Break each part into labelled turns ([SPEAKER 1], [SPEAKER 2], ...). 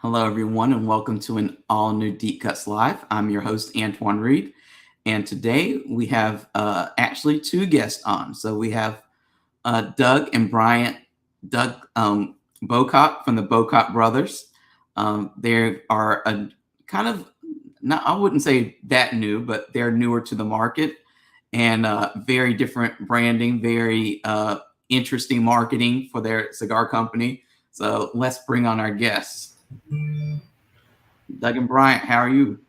[SPEAKER 1] Hello, everyone, and welcome to an all-new Deep Cuts Live. I'm your host, Antoine Reid, and today we have actually two guests on. So we have Doug and Bryant, Doug Bocock from the Bocock Brothers. They are a kind of, not, I wouldn't say that new, but they're newer to the market and very different branding, very interesting marketing for their cigar company. So let's bring on our guests. Doug and Bryant, how are you?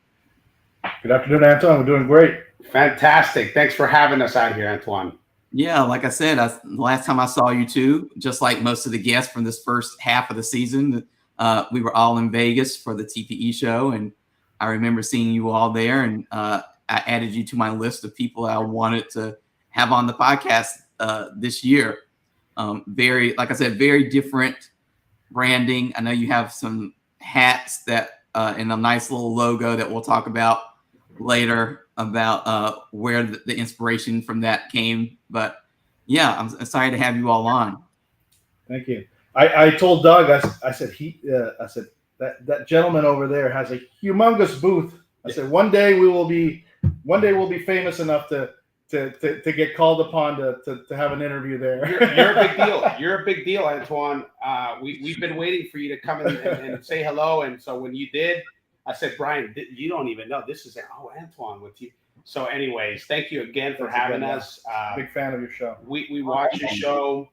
[SPEAKER 2] Good afternoon, Antoine. We're doing great.
[SPEAKER 3] Fantastic. Thanks for having us out here, Antoine.
[SPEAKER 1] Yeah, like I said, the last time I saw you two, just like most of the guests from this first half of the season, we were all in Vegas for the TPE show, and I remember seeing you all there, and I added you to my list of people I wanted to have on the podcast this year. Very, like I said, very different branding. I know you have some hats that and a nice little logo that we'll talk about later about where the inspiration from that came. But yeah, I'm excited to have you all on.
[SPEAKER 2] Thank you. I told Doug, I said that gentleman over there has a humongous booth. I said one day we'll be famous enough to get called upon to have an interview there.
[SPEAKER 3] You're a big deal. You're a big deal, Antoine. We've been waiting for you to come in and say hello. And so when you did, I said, Brian, you don't even know. This is Antoine with you. So anyways, thank you again for having us.
[SPEAKER 2] Big fan of your show.
[SPEAKER 3] We watch your show.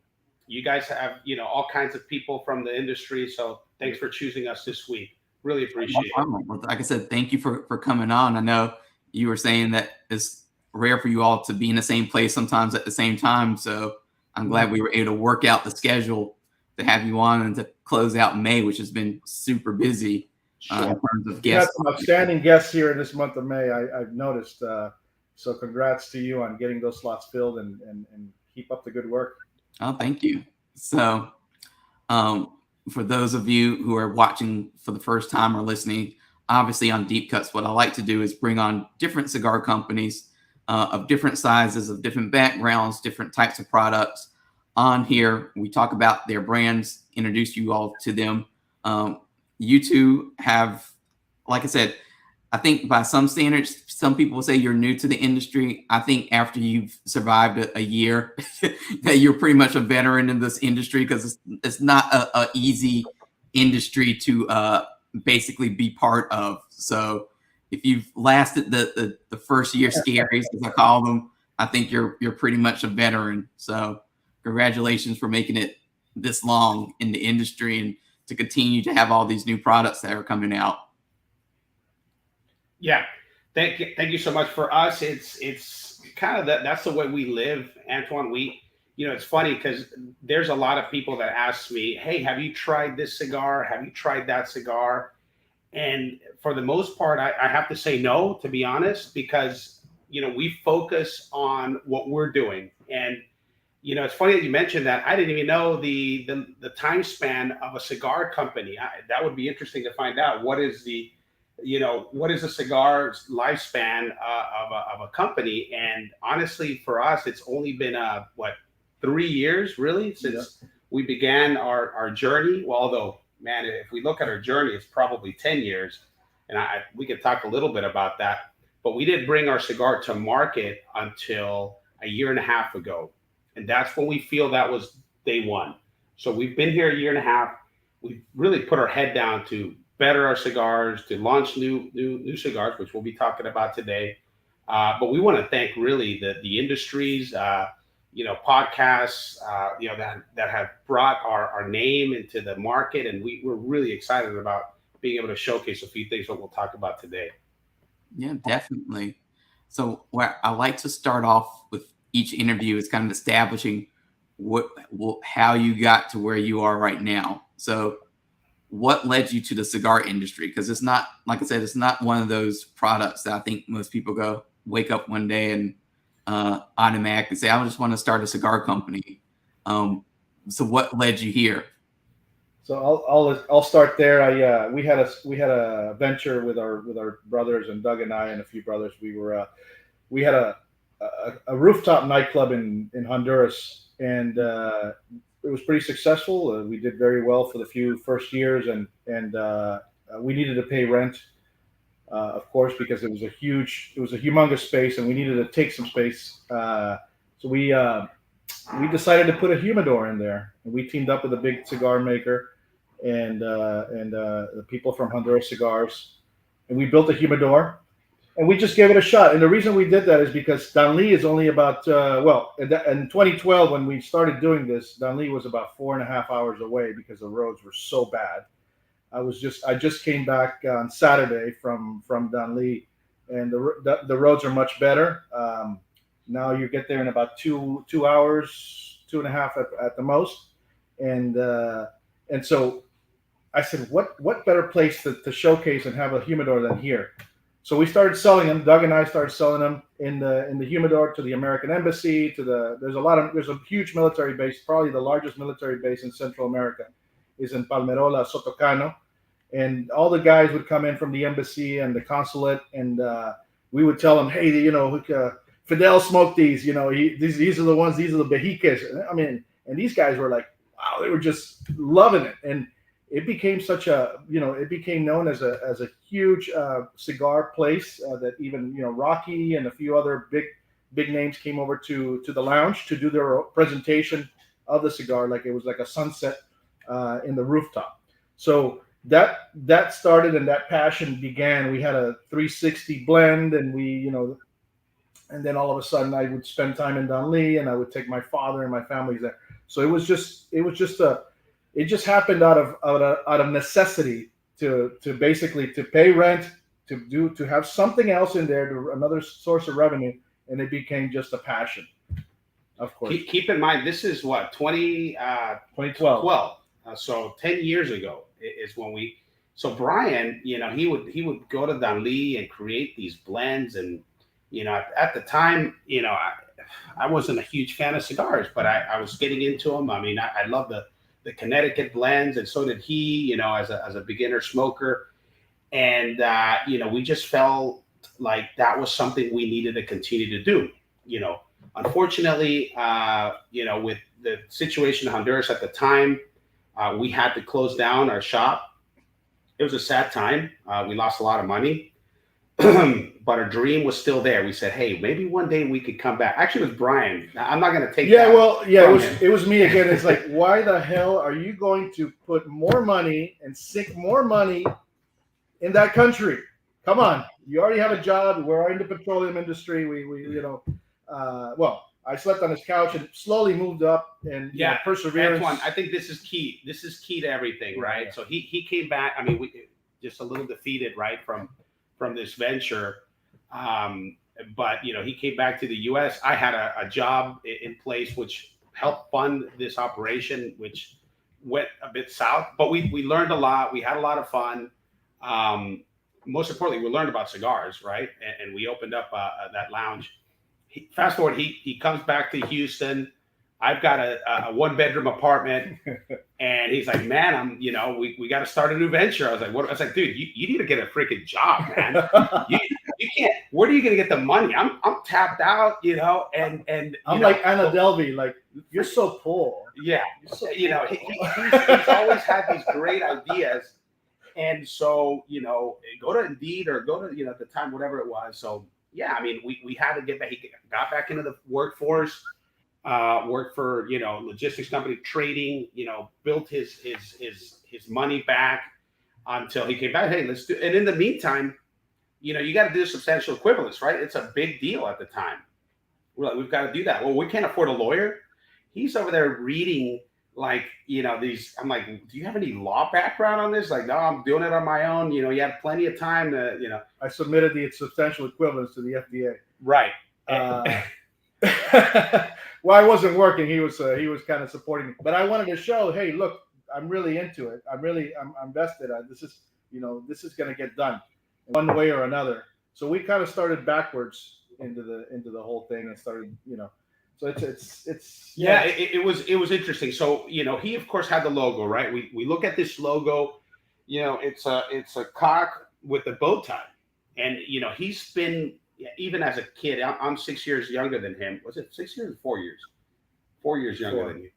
[SPEAKER 3] You guys have, all kinds of people from the industry. So thanks for choosing us this week. Really appreciate it.
[SPEAKER 1] Well, like I said, thank you for coming on. I know you were saying that it's rare for you all to be in the same place sometimes at the same time. So I'm glad we were able to work out the schedule to have you on and to close out May, which has been super busy in terms of guests.
[SPEAKER 2] We had some outstanding guests here in this month of May, I've noticed. So congrats to you on getting those slots filled and keep up the good work.
[SPEAKER 1] Oh, thank you. So for those of you who are watching for the first time or listening, obviously on Deep Cuts, what I like to do is bring on different cigar companies of different sizes, of different backgrounds, different types of products on here. We talk about their brands, introduce you all to them. You two have, like I said, I think by some standards, some people say you're new to the industry. I think after you've survived a year, that you're pretty much a veteran in this industry, because it's not a easy industry to basically be part of. So if you've lasted the first year scaries, as I call them, I think you're pretty much a veteran. So congratulations for making it this long in the industry and to continue to have all these new products that are coming out.
[SPEAKER 3] Yeah, thank you so much. For us, it's kind of that's the way we live, Antoine. It's funny because there's a lot of people that ask me, "Hey, have you tried this cigar? Have you tried that cigar?" And for the most part, I have to say no, to be honest, because we focus on what we're doing. And it's funny that you mentioned that. I didn't even know the time span of a cigar company. That would be interesting to find out. What is a cigar's lifespan of a company? And honestly, for us, it's only been 3 years really since we began our journey. Well, although, man, if we look at our journey, it's probably 10 years, and we could talk a little bit about that. But we didn't bring our cigar to market until a year and a half ago, and that's when we feel that was day one. So we've been here a year and a half. We've really put our head down to better our cigars, to launch new cigars, which we'll be talking about today. But we want to thank really the industries, podcasts, that have brought our name into the market, and we're really excited about being able to showcase a few things that we'll talk about today.
[SPEAKER 1] Yeah, definitely. So where I like to start off with each interview is kind of establishing how you got to where you are right now. So what led you to the cigar industry? Because it's not, like I said, it's not one of those products that I think most people wake up one day and automatically say, I just want to start a cigar company. So what led you here?
[SPEAKER 2] So I'll start there. We had a venture with our brothers, and Doug and I and a few brothers. We had a rooftop nightclub in Honduras, and it was pretty successful. We did very well for the few first years, and we needed to pay rent, of course, because it was a humongous space, and we needed to take some space. So we decided to put a humidor in there, and we teamed up with a big cigar maker and the people from Honduras Cigars, and we built a humidor, and we just gave it a shot. And the reason we did that is because Danlí is only about in 2012 when we started doing this, Danlí was about 4.5 hours away because the roads were so bad. I just came back on Saturday from Danlí, and the roads are much better. Now you get there in about 2 hours, 2.5 at the most, and so I said, what better place to showcase and have a humidor than here? So we started selling them. Doug and I started selling them in the humidor to the American Embassy. There's a huge military base, probably the largest military base in Central America, is in Palmerola, Sotocano, and all the guys would come in from the embassy and the consulate, and we would tell them, hey, Fidel smoked these. These are the ones. These are the Bejiques. I mean, and these guys were like, wow, they were just loving it, and it became it became known as a huge cigar place that even Rocky and a few other big names came over to the lounge to do their presentation of the cigar, like it was like a sunset in the rooftop. So that started, and that passion began. We had a 360 blend, and and then all of a sudden I would spend time in Danlí, and I would take my father and my family there. So it just happened out of necessity to basically to pay rent, to have something else in there, another source of revenue, and it became just a passion. Of course.
[SPEAKER 3] Keep in mind, this is what 2012. So 10 years ago is when we. So Brian, he would go to Danlí and create these blends, and at the time, I wasn't a huge fan of cigars, but I was getting into them. I mean, I love the Connecticut blends, and so did he, as a beginner smoker. And, we just felt like that was something we needed to continue to do. Unfortunately, with the situation in Honduras at the time, we had to close down our shop. It was a sad time. We lost a lot of money. But our dream was still there. We said, hey, maybe one day we could come back. Actually, it was Brian. I'm not going to take that.
[SPEAKER 2] It was me again. It's like, why the hell are you going to put more money and sink more money in that country? Come on. You already have a job. We're in the petroleum industry. I slept on his couch and slowly moved up, and perseverance.
[SPEAKER 3] Antoine, I think this is key. This is key to everything, right? Yeah. So he came back. I mean, we just a little defeated, right, from this venture. But he came back to the U.S. I had a job in place which helped fund this operation, which went a bit south. But we learned a lot. We had a lot of fun. Most importantly, we learned about cigars, right? And we opened up that lounge. Fast forward, he comes back to Houston. I've got a 1-bedroom apartment, and he's like, man, we got to start a new venture. I was like, what? I was like, dude, you need to get a freaking job, man. You can't. Where are you going to get the money? I'm tapped out, and
[SPEAKER 2] I'm like Anna Delvey, like, you're so poor.
[SPEAKER 3] Yeah. He's always had these great ideas. And so, go to Indeed or go to, at the time, whatever it was. So yeah, I mean, we had to get back. He got back into the workforce. Worked for logistics company, trading, built his money back until he came back. Hey, let's do. And in the meantime, you got to do substantial equivalence, right? It's a big deal at the time. We're like, we've got to do that. Well, we can't afford a lawyer. He's over there reading these. I'm like, do you have any law background on this? Like, no, I'm doing it on my own. You have plenty of time to.
[SPEAKER 2] I submitted the substantial equivalence to the FDA.
[SPEAKER 3] Right.
[SPEAKER 2] Well, I wasn't working. He was kind of supporting me, but I wanted to show, hey, look, I'm really into it. I'm invested. This is going to get done one way or another. So we kind of started backwards into the whole thing and started, So it's
[SPEAKER 3] yeah. It was interesting. So he of course had the logo, right? We look at this logo, it's a cock with a bow tie, and he's been. Even as a kid, I'm 6 years younger than him. Was it 6 years or 4 years? 4 years younger than you.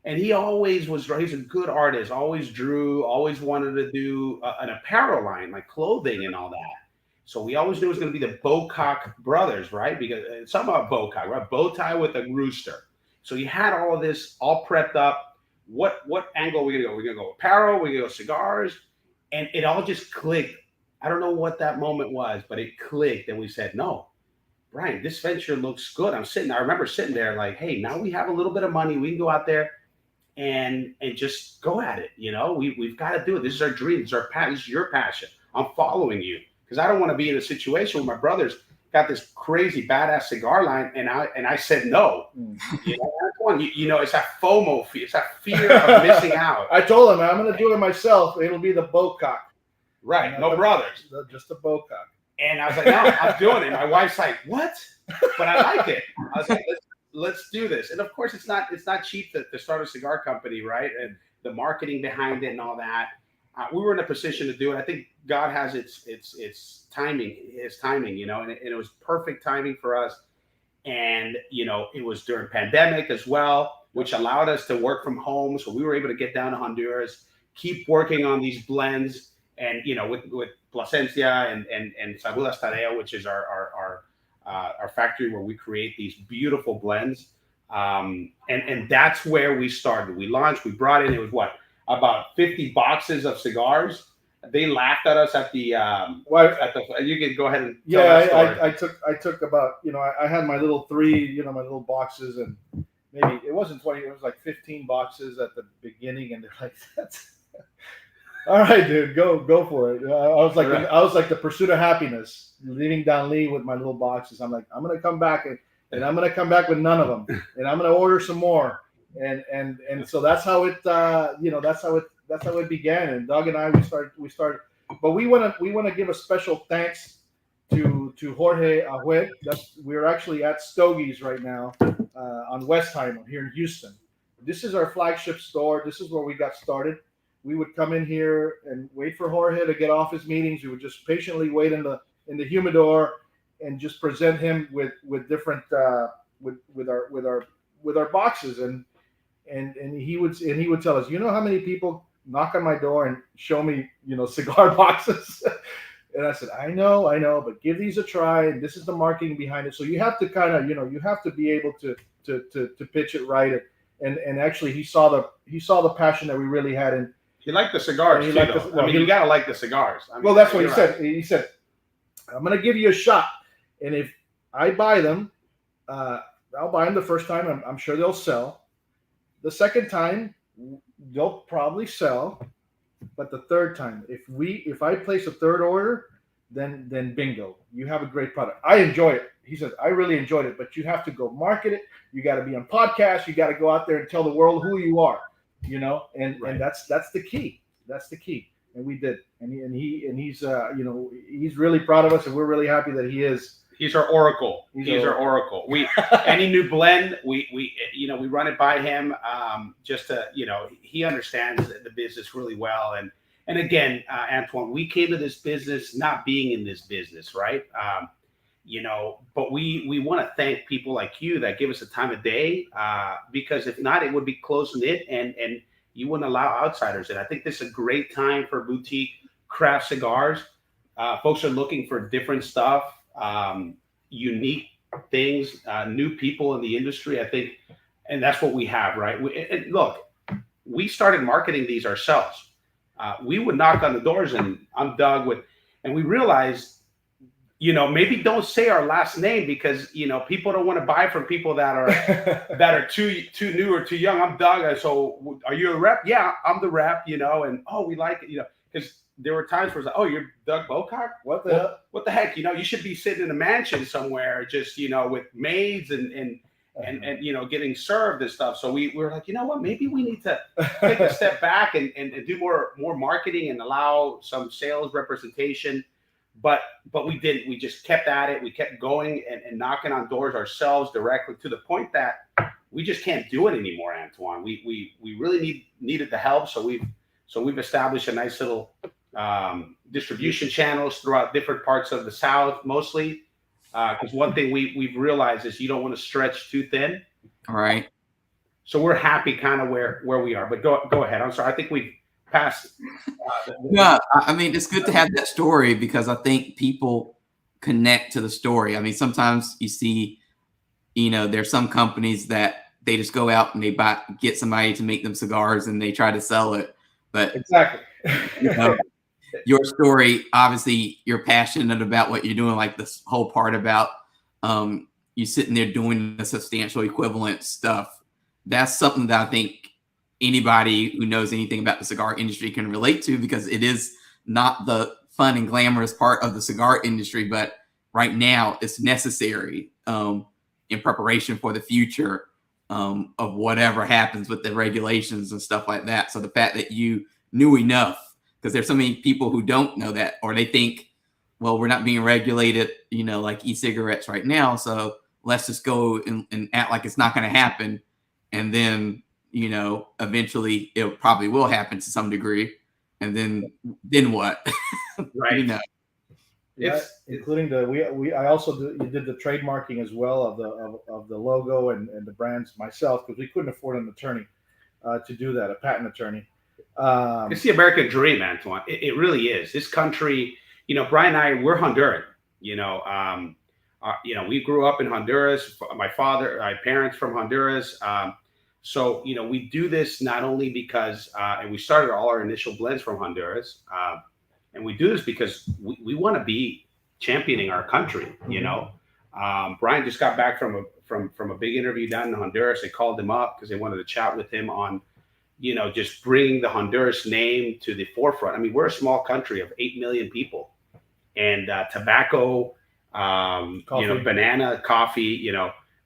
[SPEAKER 3] And he always was, he's a good artist, always drew, always wanted to do an apparel line, like clothing and all that. So we always knew it was going to be the Bocock Brothers, right? Because it's something about Bocock, right? Bow tie with a rooster. So you had all of this all prepped up. What angle are we going to go? We're going to go apparel, we're going to go cigars. And it all just clicked. I don't know what that moment was, but it clicked. And we said, no, Brian, this venture looks good. I remember sitting there like, hey, now we have a little bit of money. We can go out there and just go at it. You know, we've got to do it. This is our dream. This is our passion. This is your passion. I'm following you because I don't want to be in a situation where my brothers got this crazy badass cigar line and I said no. You know, Antoine, you know, it's that FOMO fear. It's that fear of missing out.
[SPEAKER 2] I told him I'm going to do it myself. It'll be the Bocock.
[SPEAKER 3] Right. No brothers.
[SPEAKER 2] Just the Bocock.
[SPEAKER 3] And I was like, no, I'm doing it. My wife's like, what? But I like it. I was like, let's do this. And of course, it's not cheap to start a cigar company, right? And the marketing behind it and all that. We were in a position to do it. I think God has its timing, you know, and it was perfect timing for us. And, you know, it was during pandemic as well, which allowed us to work from home. So we were able to get down to Honduras, keep working on these blends. And, you know, with Plasencia and Sabulas Tadeo, which is our factory where we create these beautiful blends. And that's where we started. We launched, we brought in, it was what, about 50 boxes of cigars. They laughed at us at the, you can go ahead and tell that story.
[SPEAKER 2] I took about, you know, I had my little my little boxes, and maybe it wasn't 20, it was like 15 boxes at the beginning. And they're like, that's all right, dude, go for it. I was like the Pursuit of Happiness, leading down Lee with my little boxes. I'm like, I'm gonna come back and I'm gonna come back with none of them, and I'm gonna order some more. And so that's how it that's how it began. And Doug and I we started, but we want to give a special thanks to Jorge Ahued. We're actually at Stogie's right now on Westheimer here in Houston. This is our flagship store. This is where we got started. We would come in here and wait for Jorge to get off his meetings. We would just patiently wait in the humidor and just present him with different with our boxes, and he would tell us, you know how many people knock on my door and show me, you know, cigar boxes. And I said, I know, but give these a try, and this is the marketing behind it. So you have to kind of, you know, you have to be able to pitch it right. And actually he saw the passion that we really had in.
[SPEAKER 3] He liked the cigars. You got to like the cigars.
[SPEAKER 2] Well, that's what he said. He said, I'm going to give you a shot. And if I buy them, I'll buy them the first time. I'm sure they'll sell. The second time, they'll probably sell. But the third time, if I place a third order, then bingo, you have a great product. I enjoy it. He says, I really enjoyed it, but you have to go market it. You got to be on podcasts. You got to go out there and tell the world who you are. You know, and that's the key. That's the key. And we did. And he's you know, he's really proud of us, and we're really happy that he is.
[SPEAKER 3] He's our oracle. He's our oracle. We any new blend, we you know, we run it by him. Just to, you know, he understands the business really well. And again, Antoine, we came to this business not being in this business, right? You know, but we want to thank people like you that give us the time of day, because if not, it would be close knit and you wouldn't allow outsiders in. I think this is a great time for boutique craft cigars. Folks are looking for different stuff, unique things, new people in the industry, I think. And that's what we have, right? And look, we started marketing these ourselves. We would knock on the doors, and I'm Doug and we realized, you know, maybe don't say our last name because, you know, people don't want to buy from people that are too new or too young. I'm Doug. So are you a rep? Yeah, I'm the rep, you know, and we like it, you know, because there were times where it's like, oh, you're Doug Bocock? What the heck? You know, you should be sitting in a mansion somewhere, just, you know, with maids and you know, getting served and stuff. So we were like, you know what, maybe we need to take a step back and do more marketing and allow some sales representation. But we didn't. We just kept at it. We kept going and knocking on doors ourselves directly, to the point that we just can't do it anymore, Antoine. We really needed the help. So we've established a nice little distribution channels throughout different parts of the South, mostly. Because one thing we've realized is you don't want to stretch too thin.
[SPEAKER 1] All right.
[SPEAKER 3] So we're happy kind of where we are. But go ahead. I'm sorry. I think we've passed.
[SPEAKER 1] No, I mean, it's good to have that story because I think people connect to the story. I mean, sometimes you see, there's some companies that they just go out and they get somebody to make them cigars and they try to sell it. But
[SPEAKER 2] Exactly.
[SPEAKER 1] Your story, obviously, you're passionate about what you're doing, like this whole part about you sitting there doing the substantial equivalent stuff. That's something that I think anybody who knows anything about the cigar industry can relate to, because it is not the fun and glamorous part of the cigar industry, but right now it's necessary in preparation for the future of whatever happens with the regulations and stuff like that. So the fact that you knew enough, because there's so many people who don't know that, or they think, well, we're not being regulated, like e-cigarettes right now, so let's just go and act like it's not going to happen. And then, eventually it probably will happen to some degree. And then what?
[SPEAKER 3] Right.
[SPEAKER 2] Including I also did the trademarking as well of the logo and the brands myself, because we couldn't afford an attorney to do that, a patent attorney.
[SPEAKER 3] It's the American dream, Antoine. It really is. This country, Brian and I, we're Honduran. We grew up in Honduras. My parents from Honduras. So we do this not only because, and we started all our initial blends from Honduras, and we do this because we want to be championing our country. Brian just got back from a big interview down in Honduras. They called him up because they wanted to chat with him on, just bringing the Honduras name to the forefront. I mean, we're a small country of 8 million people, and tobacco, banana, coffee,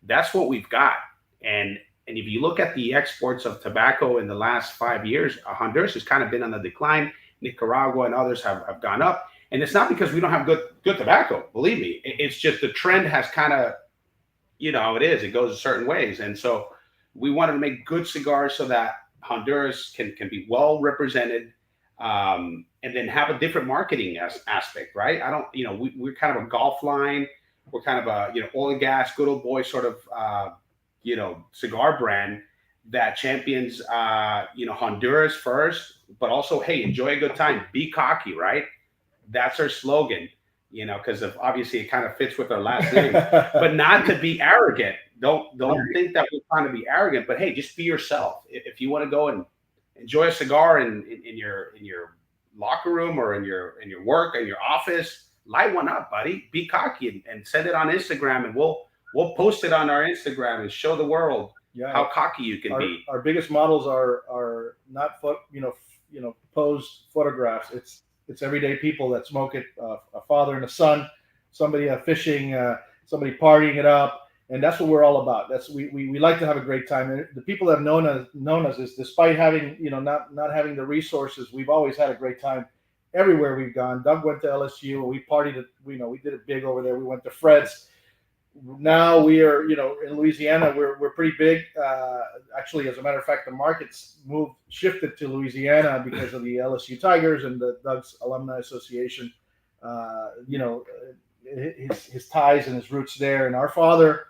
[SPEAKER 3] that's what we've got. And if you look at the exports of tobacco in the last 5 years, Honduras has kind of been on the decline. Nicaragua and others have gone up. And it's not because we don't have good tobacco. Believe me, it's just the trend has kind of, how it is. It goes certain ways. And so we wanted to make good cigars so that Honduras can be well represented, and then have a different marketing aspect, right? We're kind of a golf line. We're kind of a, oil and gas, good old boy sort of, cigar brand that champions, Honduras first, but also, hey, enjoy a good time, be cocky, right? That's our slogan, because obviously it kind of fits with our last name, but not to be arrogant. Don't think that we're trying to be arrogant, but hey, just be yourself. If you want to go and enjoy a cigar in your locker room or in your work, in your office, light one up, buddy. Be cocky and send it on Instagram, and we'll post it on our Instagram and show the world how cocky you can be.
[SPEAKER 2] Our biggest models are not posed photographs. It's everyday people that smoke it. A father and a son, somebody fishing, somebody partying it up. And that's what we're all about. We like to have a great time. And the people that have known us is, despite having, not having the resources, we've always had a great time everywhere we've gone. Doug went to LSU. We partied. We did it big over there. We went to Fred's. Now we are, in Louisiana, we're pretty big. Actually, as a matter of fact, the market's shifted to Louisiana because of the LSU Tigers and the Doug's Alumni Association. His ties and his roots there. And our father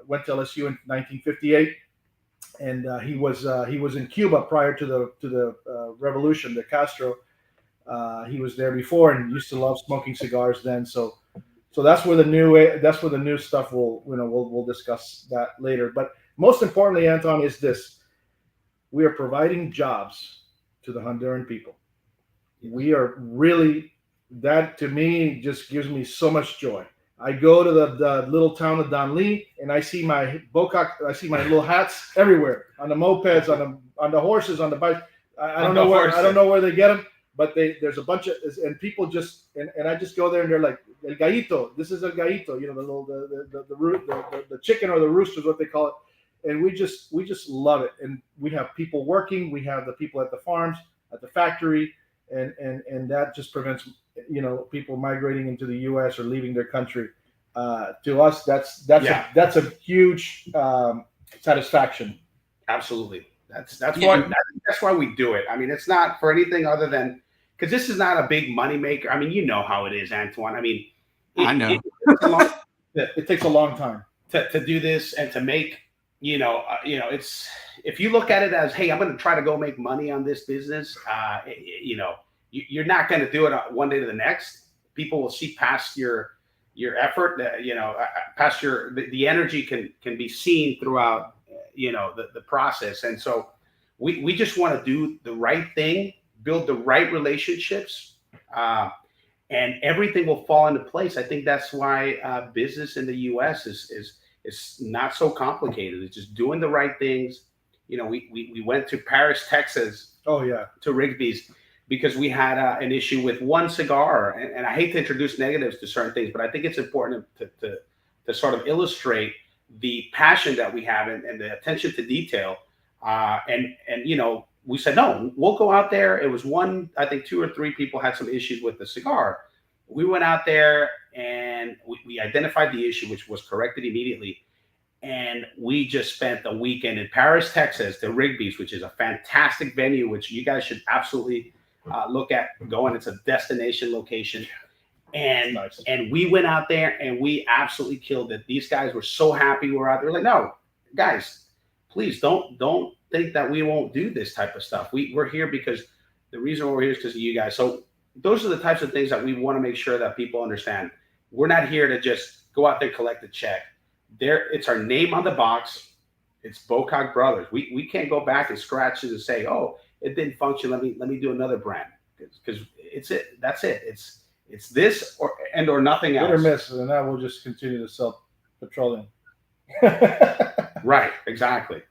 [SPEAKER 2] went to LSU in 1958, and he was in Cuba prior to the revolution, the Castro. He was there before and used to love smoking cigars then. So that's where the new stuff we'll discuss that later. But most importantly, Anton, is this: we are providing jobs to the Honduran people. We are really, that to me just gives me so much joy. I go to the little town of Danlí, and I see my Bocock. I see my little hats everywhere, on the mopeds, on the horses, on the bikes. I don't know where they get them, but there's a bunch of, and people just, and I just go there and they're like, El Gallito, this is El Gallito, the chicken or the rooster is what they call it. And we just love it. And we have people working, we have the people at the farms, at the factory, and that just prevents, people migrating into the U.S. or leaving their country. To us, that's a huge satisfaction.
[SPEAKER 3] Absolutely. That's why we do it. I mean, it's not for anything other than, because this is not a big money maker. I mean, you know how it is, Antoine. I mean,
[SPEAKER 2] I know it takes a long time
[SPEAKER 3] to do this and to make it's, if you look at it as, hey, I'm going to try to go make money on this business, you're not going to do it one day to the next. People will see past your effort, past the energy can be seen throughout, the process. And so we just want to do the right thing, build the right relationships, and everything will fall into place. I think that's why business in the U.S. is not so complicated. It's just doing the right things. We went to Paris, Texas.
[SPEAKER 2] Oh yeah,
[SPEAKER 3] to Rigby's, because we had an issue with one cigar, and I hate to introduce negatives to certain things, but I think it's important to sort of illustrate the passion that we have and the attention to detail. And we said, no, we'll go out there. It was I think 2 or 3 people had some issues with the cigar. We went out there and we identified the issue, which was corrected immediately. And we just spent the weekend in Paris, Texas, the Rigby's, which is a fantastic venue, which you guys should absolutely look at going. It's a destination location. And
[SPEAKER 2] nice.
[SPEAKER 3] And we went out there and we absolutely killed it. These guys were so happy we were out there. Like, no, guys, please don't think that we won't do this type of stuff. We're here because the reason we're here is because of you guys. So those are the types of things that we want to make sure that people understand. We're not here to just go out there, collect a check. It's our name on the box. It's Bocock Brothers. We can't go back and scratch it and say, oh, it didn't function. Let me do another brand, because it's it. That's it. It's this or nothing else.
[SPEAKER 2] Hit or miss, and that will just continue to sell petroleum.
[SPEAKER 3] Right. Exactly.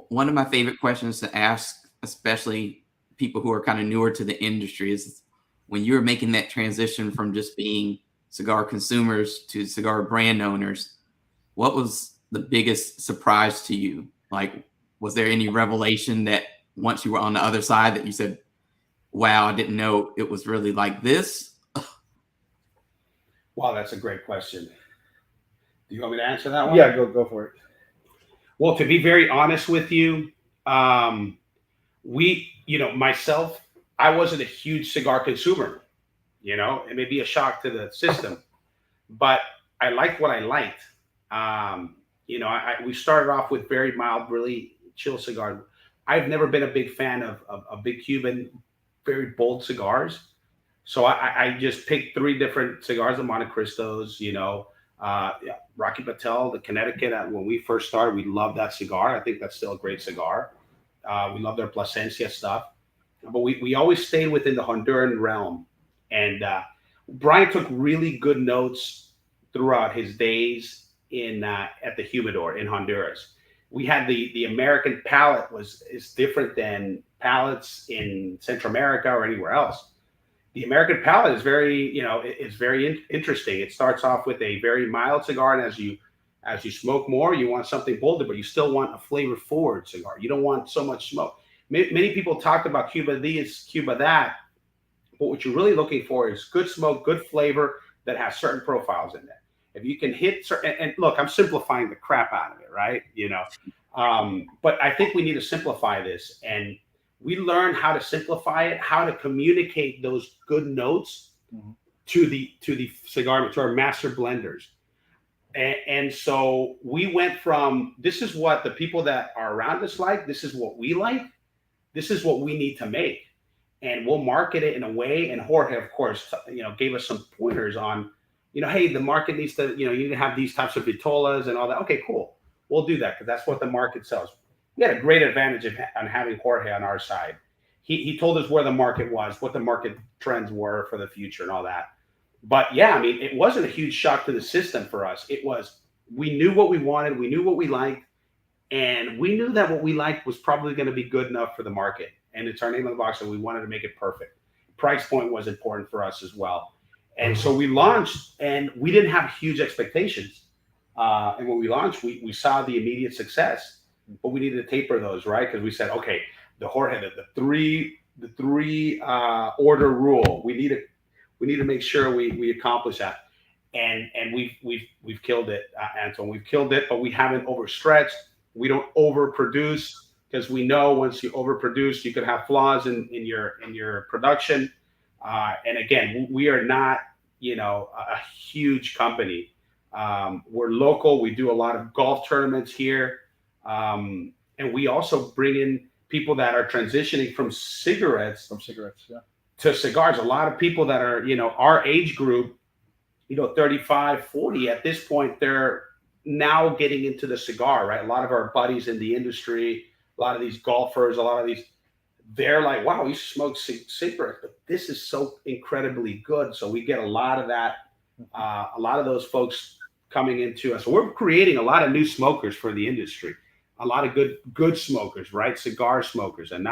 [SPEAKER 1] One of my favorite questions to ask, especially people who are kind of newer to the industry, is when you were making that transition from just being cigar consumers to cigar brand owners, what was the biggest surprise to you? Like, was there any revelation that once you were on the other side that you said, wow, I didn't know it was really like this?
[SPEAKER 3] Wow, that's a great question. Do you want me to answer that one?
[SPEAKER 2] Yeah, go for it.
[SPEAKER 3] Well, to be very honest with you, myself, I wasn't a huge cigar consumer. It may be a shock to the system, but I liked what I liked. We started off with very mild, really chill cigars. I've never been a big fan of big Cuban, very bold cigars. So I just picked 3 different cigars, the Monte Cristos, Rocky Patel, the Connecticut. When we first started, we loved that cigar. I think that's still a great cigar. We love their Plasencia stuff. But we always stayed within the Honduran realm. And Bryant took really good notes throughout his days at the humidor in Honduras. We had the American palate is different than palates in Central America or anywhere else. The American palate is very, it's very interesting. It starts off with a very mild cigar, and as you smoke more, you want something bolder, but you still want a flavor forward cigar. You don't want so much smoke. Many people talked about Cuba this, Cuba that, but what you're really looking for is good smoke, good flavor that has certain profiles in there. If you can hit certain, and look, I'm simplifying the crap out of it, right? But I think we need to simplify this, and we learn how to simplify it, how to communicate those good notes to the cigar, to our master blenders. And so we went from, this is what the people that are around us like, this is what we like, this is what we need to make. And we'll market it in a way. And Jorge, of course, gave us some pointers on, hey, the market needs to, you need to have these types of vitolas and all that. Okay, cool. We'll do that because that's what the market sells. We had a great advantage on having Jorge on our side. He told us where the market was, what the market trends were for the future and all that. But yeah, I mean, it wasn't a huge shock to the system for us. It was, we knew what we wanted, we knew what we liked, and we knew that what we liked was probably going to be good enough for the market. And it's our name on the box, and we wanted to make it perfect. Price point was important for us as well. And so we launched, and we didn't have huge expectations. And when we launched, we saw the immediate success, but we needed to taper those, right? Because we said, okay, the Jorge, the three order rule. We need to make sure we accomplish that. And we've killed it, Antoine. We've killed it, but we haven't overstretched. We don't overproduce, because we know once you overproduce, you could have flaws in your production. And again, we are not, a huge company. We're local. We do a lot of golf tournaments here. And we also bring in people that are transitioning from cigarettes
[SPEAKER 2] yeah,
[SPEAKER 3] to cigars. A lot of people that are, our age group, 35, 40, at this point, they're now getting into the cigar, right? A lot of our buddies in the industry, a lot of these golfers, a lot of these, they're like, wow, we smoke cigarettes, but this is so incredibly good. So we get a lot of that, a lot of those folks coming into us. So we're creating a lot of new smokers for the industry, a lot of good smokers, right? Cigar smokers, and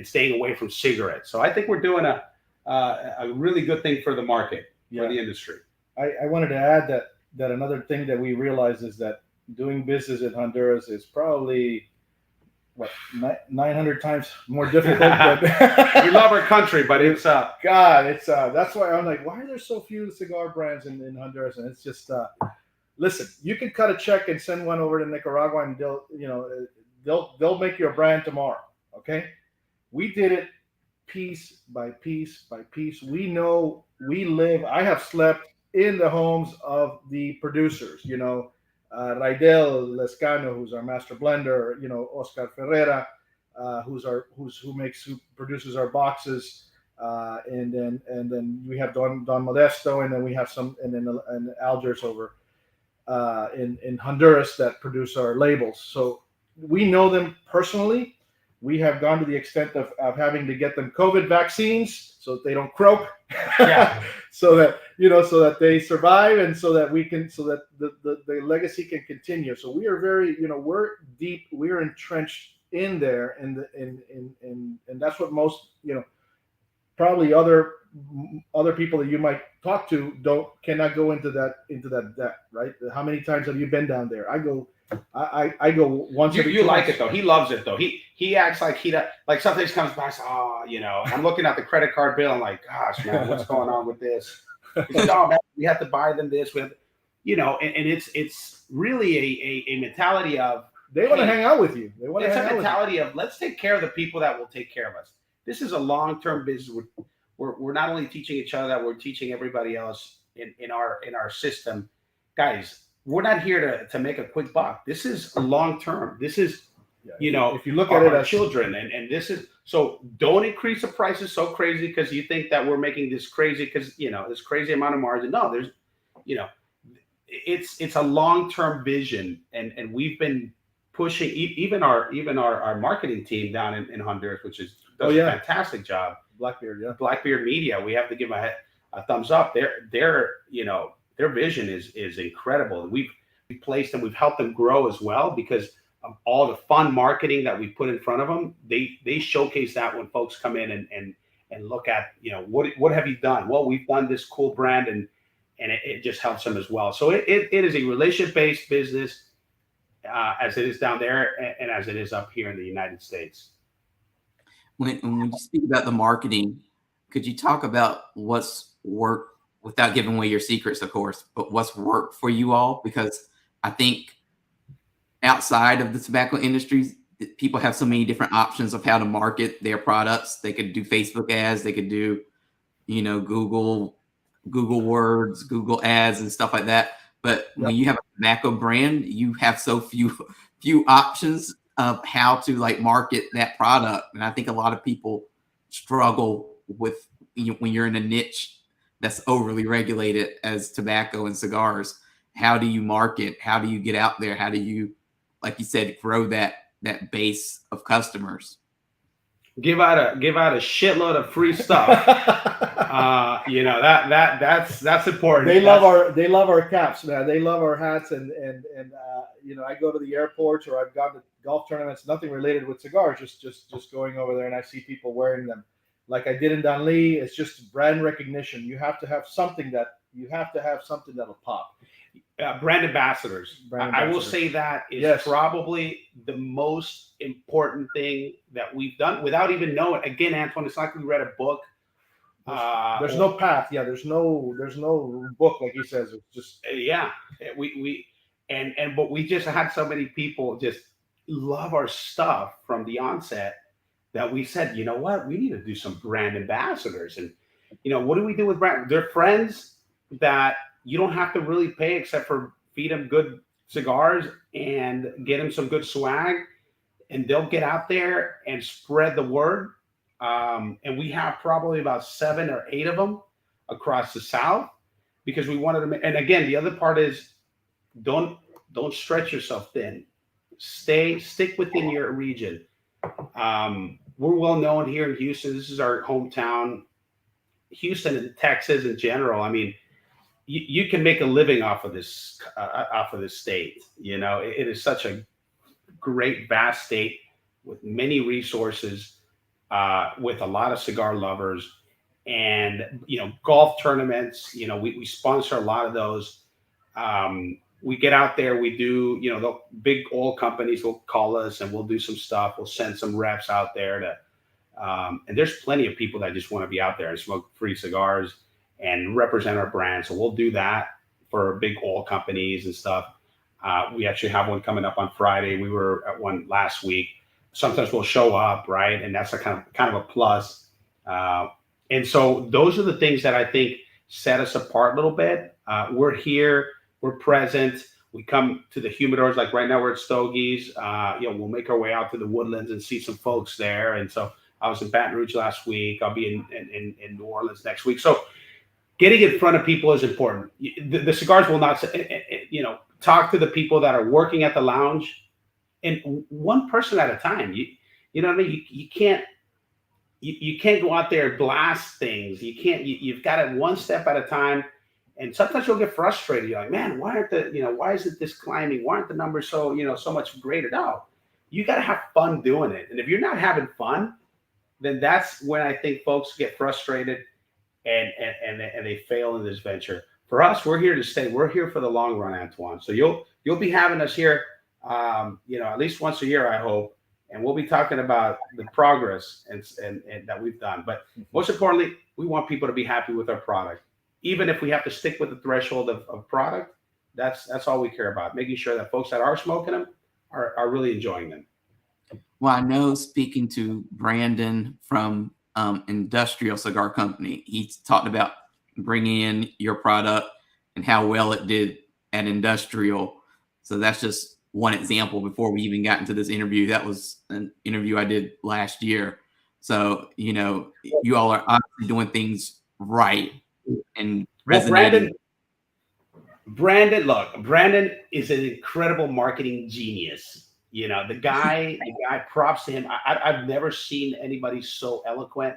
[SPEAKER 3] staying away from cigarettes. So I think we're doing a really good thing for the market, for the industry.
[SPEAKER 2] I wanted to add that another thing that we realize is that doing business in Honduras is probably 900 times more difficult.
[SPEAKER 3] We love our country, but it's
[SPEAKER 2] that's why I'm like, why are there so few cigar brands in Honduras? And it's just listen, you can cut a check and send one over to Nicaragua, and they'll make you a brand tomorrow. Okay, we did it piece by piece by piece. We know, I have slept in the homes of the producers, Raidel Lescano, who's our master blender, Oscar Ferreira, who produces our boxes, and then we have Don Modesto, and then we have and Algiers over in Honduras that produce our labels. So we know them personally. We have gone to the extent of having to get them COVID vaccines so that they don't croak, so that they survive, and so that the legacy can continue. So we are very, we're deep, we're entrenched in there, and that's what most, probably other people that you might talk to cannot go into that depth, right? How many times have you been down there? I go once.
[SPEAKER 3] You like it though. He loves it though. He acts like like something comes by. I'm looking at the credit card bill. I'm like, gosh, man, what's going on with this? He said, oh man, we have to buy them this. And it's really a mentality of
[SPEAKER 2] they want to hang out with you.
[SPEAKER 3] It's a mentality of let's take care of the people that will take care of us. This is a long-term business. We're not only teaching each other that, we're teaching everybody else in our system, guys. We're not here to make a quick buck. This is long term. This is, if you look at it as children, and this is, so don't increase the prices so crazy because you think that we're making this crazy because this crazy amount of margin. No, there's, it's a long term vision, and we've been pushing even our marketing team down in Honduras, which does a fantastic job. Blackbeard Media. We have to give a thumbs up. Their vision is incredible. We've placed them. We've helped them grow as well because of all the fun marketing that we put in front of them. They showcase that when folks come in and look at, what have you done? Well, we've done this cool brand, and it just helps them as well. So it is a relationship-based business as it is down there and as it is up here in the United States.
[SPEAKER 1] When you speak about the marketing, could you talk about what's worked, without giving away your secrets, of course, but what's worked for you all? Because I think outside of the tobacco industries, people have so many different options of how to market their products. They could do Facebook ads, they could do, Google words, Google ads and stuff like that. But when you have a tobacco brand, you have so few options of how to market that product. And I think a lot of people struggle with when you're in a niche that's overly regulated as tobacco and cigars. How do you market? How do you get out there? How do you, like you said, grow that base of customers?
[SPEAKER 3] Give out a shitload of free stuff. That's important.
[SPEAKER 2] They love our caps, man. They love our hats, and I go to the airports or I've gone to golf tournaments, nothing related with cigars, just going over there and I see people wearing them. Like I did in Danlí, it's just brand recognition. You have to have something that'll pop.
[SPEAKER 3] Brand ambassadors. I will say that is probably the most important thing that we've done without even knowing. Again, Antoine, it's like we read a book.
[SPEAKER 2] There's no path. Yeah, there's no book like he says. It's just
[SPEAKER 3] but we just had so many people just love our stuff from the onset that we said, you know what, we need to do some brand ambassadors. And what do we do with brand? They're friends that you don't have to really pay except for feed them good cigars and get them some good swag, and they'll get out there and spread the word. And we have probably about 7 or 8 of them across the South because we wanted to. And again, the other part is don't stretch yourself thin. Stick within your region. We're well known here in Houston. This is our hometown. Houston and Texas in general. I mean, you can make a living off of this state. You know, it is such a great, vast state with many resources, with a lot of cigar lovers, and golf tournaments. We sponsor a lot of those. We get out there. We do. The big oil companies will call us, and we'll do some stuff. We'll send some reps out there to. And there's plenty of people that just want to be out there and smoke free cigars and represent our brand. So we'll do that for big oil companies and stuff. We actually have one coming up on Friday. We were at one last week. Sometimes we'll show up, right? And that's a kind of a plus. And so those are the things that I think set us apart a little bit. We're here, we're present. We come to the humidors, like right now we're at Stogie's. We'll make our way out to the Woodlands and see some folks there. And so I was in Baton Rouge last week. I'll be in New Orleans next week. So getting in front of people is important. The cigars will not, talk to the people that are working at the lounge, and one person at a time. You know what I mean? You can't go out there and blast things. You can't. You've got it one step at a time. And sometimes you'll get frustrated. You're like, man, why isn't this climbing? Why aren't the numbers so much greater? No, you got to have fun doing it. And if you're not having fun, then that's when I think folks get frustrated and they fail in this venture. For us, we're here to stay. We're here for the long run, Antoine. So you'll be having us here, at least once a year, I hope, and we'll be talking about the progress and that we've done. But most importantly, we want people to be happy with our product, even if we have to stick with the threshold of product. That's all we care about, making sure that folks that are smoking them are really enjoying them.
[SPEAKER 1] Well, I know, speaking to Brandon from Industrial Cigar Company, he talked about bringing in your product and how well it did at Industrial. So that's just one example. Before we even got into this interview, that was an interview I did last year. So, you all are obviously doing things right. And
[SPEAKER 3] Brandon, look, Brandon is an incredible marketing genius. The guy, props to him. I've never seen anybody so eloquent,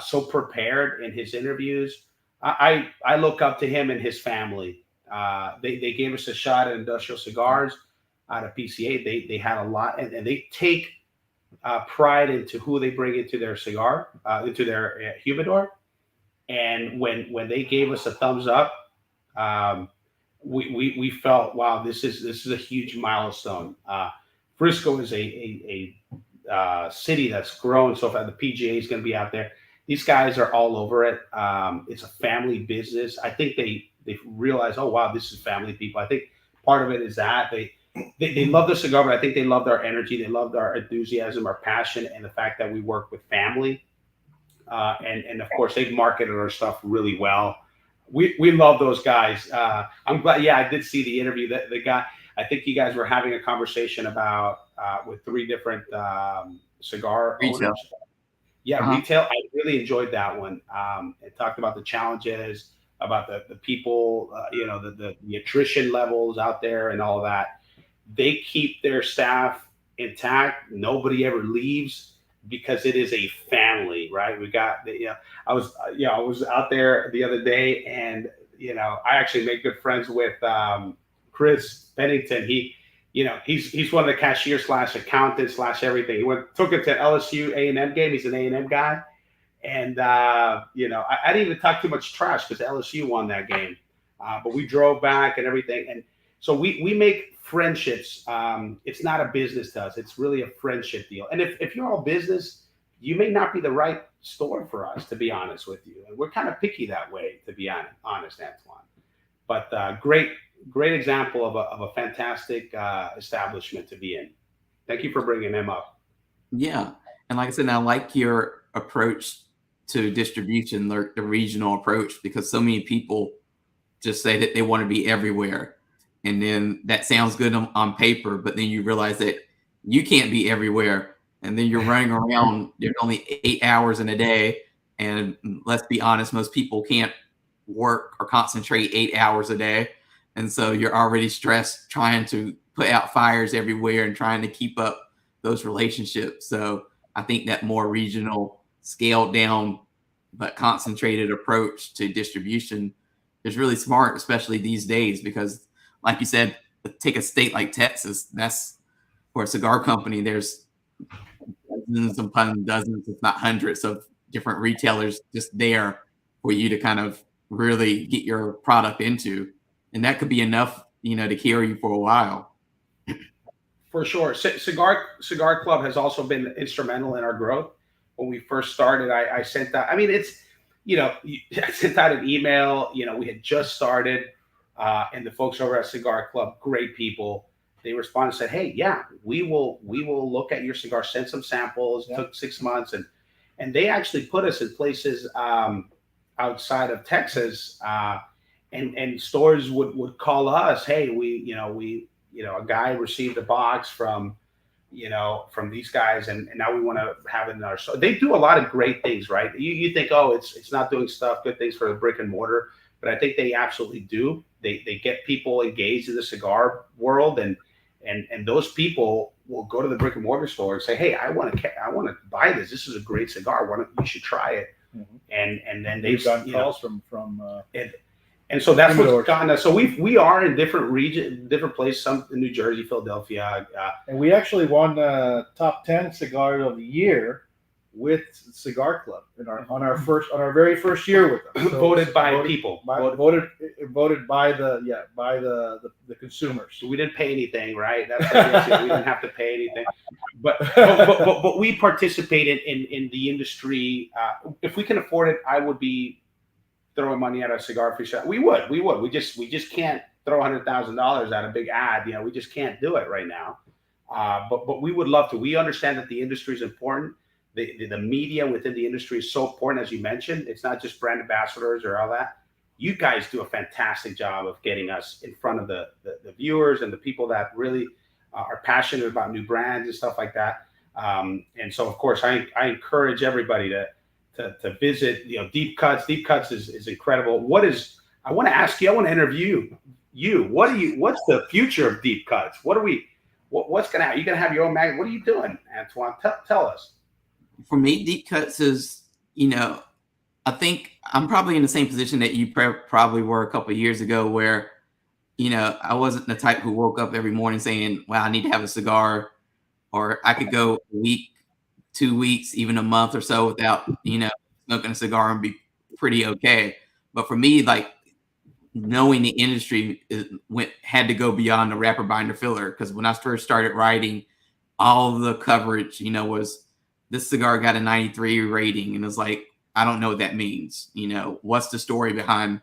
[SPEAKER 3] so prepared in his interviews. I look up to him and his family. They gave us a shot at Industrial Cigars out of PCA. They had a lot, and they take pride into who they bring into their cigar, into their humidor. And when they gave us a thumbs up, we felt, wow, this is a huge milestone. Frisco is a city that's growing so far. The PGA is going to be out there. These guys are all over it. It's a family business. I think they realize, oh wow, this is family people. I think part of it is that they love the cigar, but I think they loved our energy. They loved our enthusiasm, our passion, and the fact that we work with family. And of course, they've marketed our stuff really well. We love those guys. I'm glad. Yeah, I did see the interview. The guy, I think you guys were having a conversation about with 3 different cigar
[SPEAKER 1] Retail.
[SPEAKER 3] owners. Yeah, retail. I really enjoyed that one. It talked about the challenges, about the people, the attrition levels out there and all that. They keep their staff intact. Nobody ever leaves because it is a family, right? We got I was out there the other day, and I actually made good friends with Chris Pennington. He's one of the cashiers / accountants / everything. He took it to LSU A&M game. He's an A&M guy. And, I didn't even talk too much trash because LSU won that game. But we drove back and everything. And so we make friendships. It's not a business to us. It's really a friendship deal. And if you're all business, you may not be the right store for us, to be honest with you. And we're kind of picky that way, to be honest, Antoine. But great example of a fantastic establishment to be in. Thank you for bringing them up.
[SPEAKER 1] Yeah. And like I said, I like your approach to distribution, the regional approach, because so many people just say that they want to be everywhere. And then that sounds good on paper, but then you realize that you can't be everywhere. And then you're running around, there's only 8 hours in a day. And let's be honest, most people can't work or concentrate 8 hours a day. And so you're already stressed trying to put out fires everywhere and trying to keep up those relationships. So I think that more regional, scaled down, but concentrated approach to distribution is really smart, especially these days, because like you said, take a state like Texas, that's for a cigar company, there's dozens upon dozens, if not hundreds of different retailers just there for you to kind of really get your product into. And that could be enough, to carry you for a while.
[SPEAKER 3] For sure. Cigar Club has also been instrumental in our growth. When we first started, I sent out, I mean, it's, I sent out an email, we had just started, and the folks over at Cigar Club, great people, they responded and said, hey, yeah, we will look at your cigar, send some samples. It took 6 months. And they actually put us in places outside of Texas, and stores would call us, hey, a guy received a box from these guys, and now we want to have it in our store. They do a lot of great things, right? You think, oh, it's not doing good things for the brick and mortar, but I think they absolutely do. They get people engaged in the cigar world, and those people will go to the brick and mortar store and say, hey, I want to buy this. This is a great cigar. You should try it. Mm-hmm. And then they've gotten
[SPEAKER 2] calls from
[SPEAKER 3] and so that's what's gotten us. So we are in different regions, different places, some in New Jersey, Philadelphia.
[SPEAKER 2] And we actually won top 10 cigar of the year with Cigar Club on our very first year with them. So
[SPEAKER 3] voted by people.
[SPEAKER 2] Voted by the consumers.
[SPEAKER 3] So we didn't pay anything, right? That's we didn't have to pay anything. But we participated in the industry. If we can afford it, I would be throwing money at a cigar free shop. We would. We just can't throw $100,000 at a big ad. We just can't do it right now. But we would love to. We understand that the industry is important. The media within the industry is so important, as you mentioned. It's not just brand ambassadors or all that. You guys do a fantastic job of getting us in front of the viewers and the people that really are passionate about new brands and stuff like that. And so, of course, I encourage everybody to visit. Deep Cuts. Deep Cuts is incredible. I want to ask you. I want to interview you. What's the future of Deep Cuts? What's going to happen? You're going to have your own magazine. What are you doing, Antoine? Tell us.
[SPEAKER 1] For me, Deep Cuts is, I think I'm probably in the same position that you probably were a couple of years ago, where, I wasn't the type who woke up every morning saying, well, I need to have a cigar, or I could go a week, 2 weeks, even a month or so without, smoking a cigar and be pretty okay. But for me, like, knowing the industry had to go beyond the wrapper, binder, filler. Because when I first started writing, all the coverage, was, this cigar got a 93 rating, and it's like, I don't know what that means. What's the story behind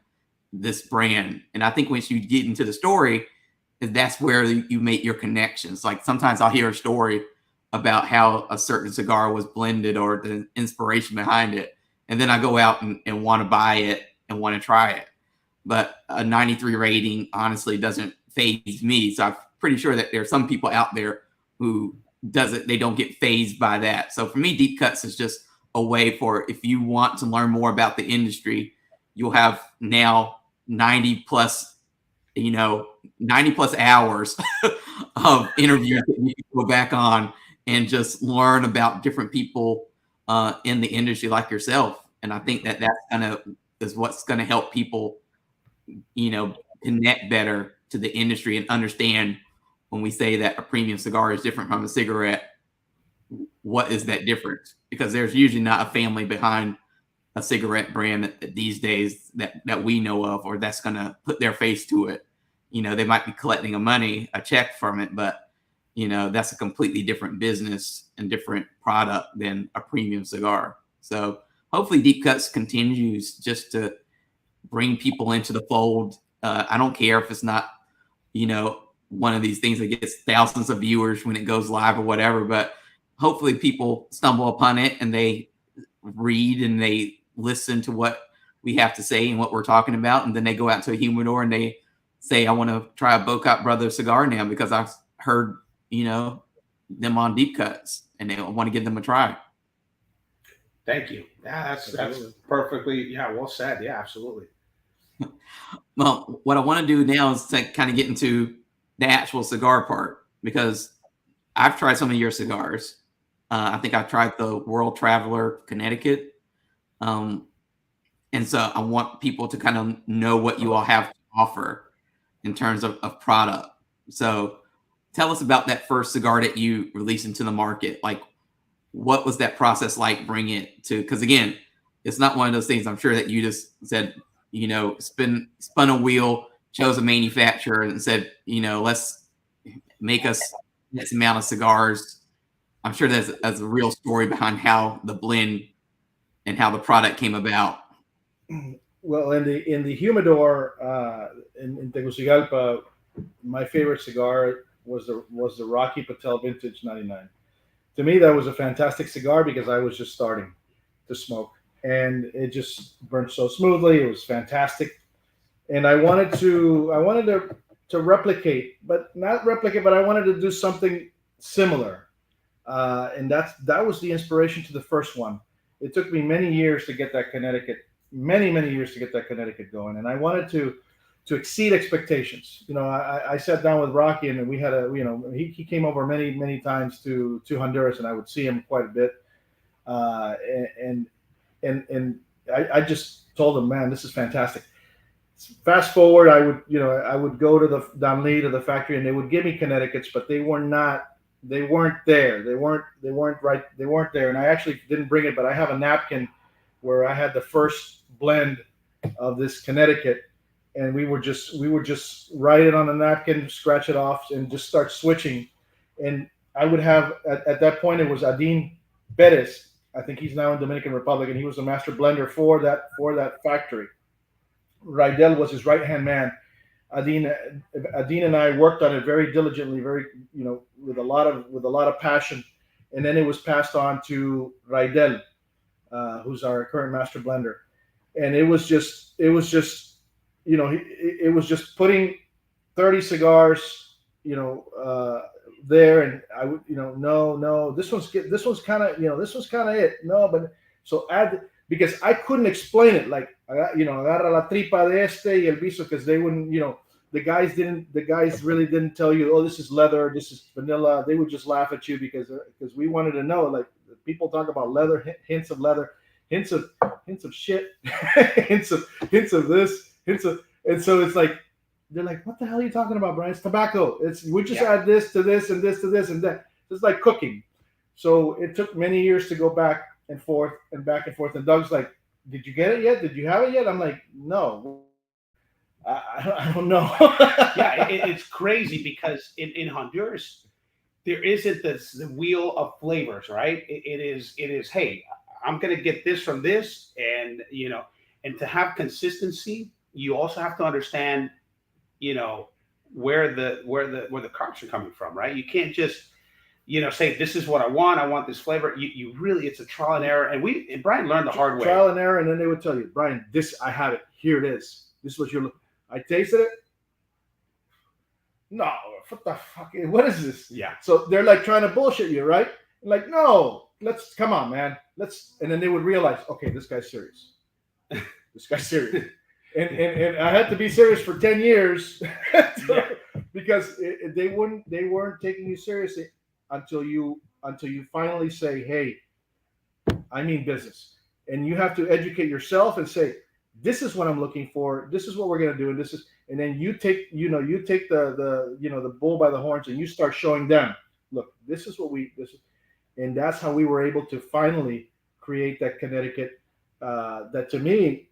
[SPEAKER 1] this brand? And I think once you get into the story, that's where you make your connections. Like, sometimes I'll hear a story about how a certain cigar was blended or the inspiration behind it, and then I go out and want to buy it and want to try it. But a 93 rating honestly doesn't faze me. So I'm pretty sure that there are some people out there who they don't get fazed by that. So for me, Deep Cuts is just a way for, if you want to learn more about the industry, you'll have now 90 plus hours of interviews that you can go back on and just learn about different people in the industry like yourself. And I think that is what's going to help people, connect better to the industry and understand, when we say that a premium cigar is different from a cigarette, what is that difference? Because there's usually not a family behind a cigarette brand these days that we know of, or that's going to put their face to it. They might be collecting a check from it, but, that's a completely different business and different product than a premium cigar. So hopefully Deep Cuts continues just to bring people into the fold. I don't care if it's not, one of these things that gets thousands of viewers when it goes live or whatever, but hopefully people stumble upon it and they read and they listen to what we have to say and what we're talking about. And then they go out to a humidor and they say I want to try a Bocock Brothers cigar now because I've heard, you know, them on deep cuts, and they want to give them a try.
[SPEAKER 3] Thank you. Yeah, that's perfectly, well said. Yeah, absolutely.
[SPEAKER 1] Well, what I want to do now is to kind of get into the actual cigar part, because I've tried some of your cigars. I think I tried the World Traveler Connecticut. And so I want people to kind of know what you all have to offer in terms of product. So tell us about that first cigar that you released into the market. Like, what was that process like bringing it to, because again, it's not one of those things I'm sure that you just said, you know, spun a wheel, chose a manufacturer and said, you know, let's make us this amount of cigars. I'm sure there's a real story behind how the blend and how the product came about.
[SPEAKER 2] Well, in the humidor in Tegucigalpa, my favorite cigar was the Rocky Patel Vintage 99. To me, that was a fantastic cigar because I was just starting to smoke, and it just burned so smoothly. It was fantastic, and I wanted to replicate, but not replicate, but I wanted to do something similar, and that was the inspiration to the first one. It took me many years to get that Connecticut, many years to get that Connecticut going, and I wanted to exceed expectations. You know, I sat down with Rocky, and we had he came over many times to Honduras, and I would see him quite a bit, and I just told him, man, this is fantastic. Fast forward, I would go to the Danley, to the factory, and they would give me Connecticut's, but they weren't there. They weren't there. And I actually didn't bring it, but I have a napkin where I had the first blend of this Connecticut, and we would just write it on the napkin, scratch it off, and just start switching. And I would have at that point, it was Adin Perez. I think he's now in Dominican Republic, and he was the master blender for that factory. Rydell was his right-hand man. Adin and I worked on it very diligently, very, with a lot of passion, and then it was passed on to Rydell, who's our current master blender, and it was just putting 30 cigars, there, and I would, no, this one's kind of it, no, but so add, because I couldn't explain it, like, agarra la tripa de este y el viso, because they wouldn't, the guys really didn't tell you, oh, this is leather, this is vanilla. They would just laugh at you because we wanted to know, like, people talk about leather, hints of leather, hints of shit, hints of this, and so it's like, they're like, what the hell are you talking about, Brian? It's tobacco. We just add this to this and this to this and that. It's like cooking. So it took many years to go back and forth and back and forth. And Doug's like, did you get it yet? Did you have it yet? I'm like, no, I don't know.
[SPEAKER 3] Yeah, it's crazy because in Honduras, there isn't the wheel of flavors, right? It is, hey, I'm going to get this from this. And, and to have consistency, you also have to understand, where the carbs are coming from, right? You can't just, say, this is what I want this flavor. You really, it's a trial and error. And Brian learned the hard way.
[SPEAKER 2] Trial and error. And then they would tell you, Brian, I have it. Here it is. This is what you're looking. I tasted it. No, what the fuck? What is this?
[SPEAKER 3] Yeah.
[SPEAKER 2] So they're like trying to bullshit you, right? Like, no, come on, man. And then they would realize, okay, this guy's serious. This guy's serious. And I had to be serious for 10 years because they weren't taking you seriously until you finally say, hey, I mean business. And you have to educate yourself and say, this is what I'm looking for. This is what we're going to do. And then you take the bull by the horns and you start showing them, look, this is, and that's how we were able to finally create that Connecticut, that to me,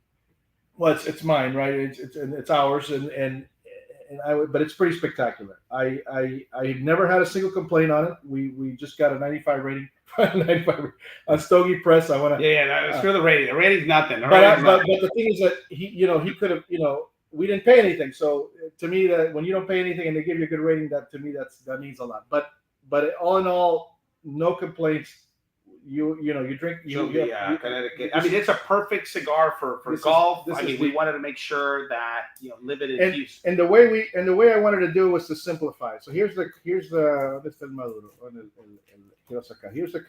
[SPEAKER 2] well, it's mine, right? It's ours, but it's pretty spectacular. I never had a single complaint on it. We just got a 95 rating, 95 on Stogie Press. I want to
[SPEAKER 3] screw the rating. The rating's nothing.
[SPEAKER 2] But the thing is that he could have, we didn't pay anything. So to me, that when you don't pay anything and they give you a good rating, that to me that means a lot. But all in all, no complaints. you drink.
[SPEAKER 3] Connecticut. I mean, it's a perfect cigar for golf. We wanted to make sure that live it in use.
[SPEAKER 2] And the way I wanted to do it was to simplify. So here's the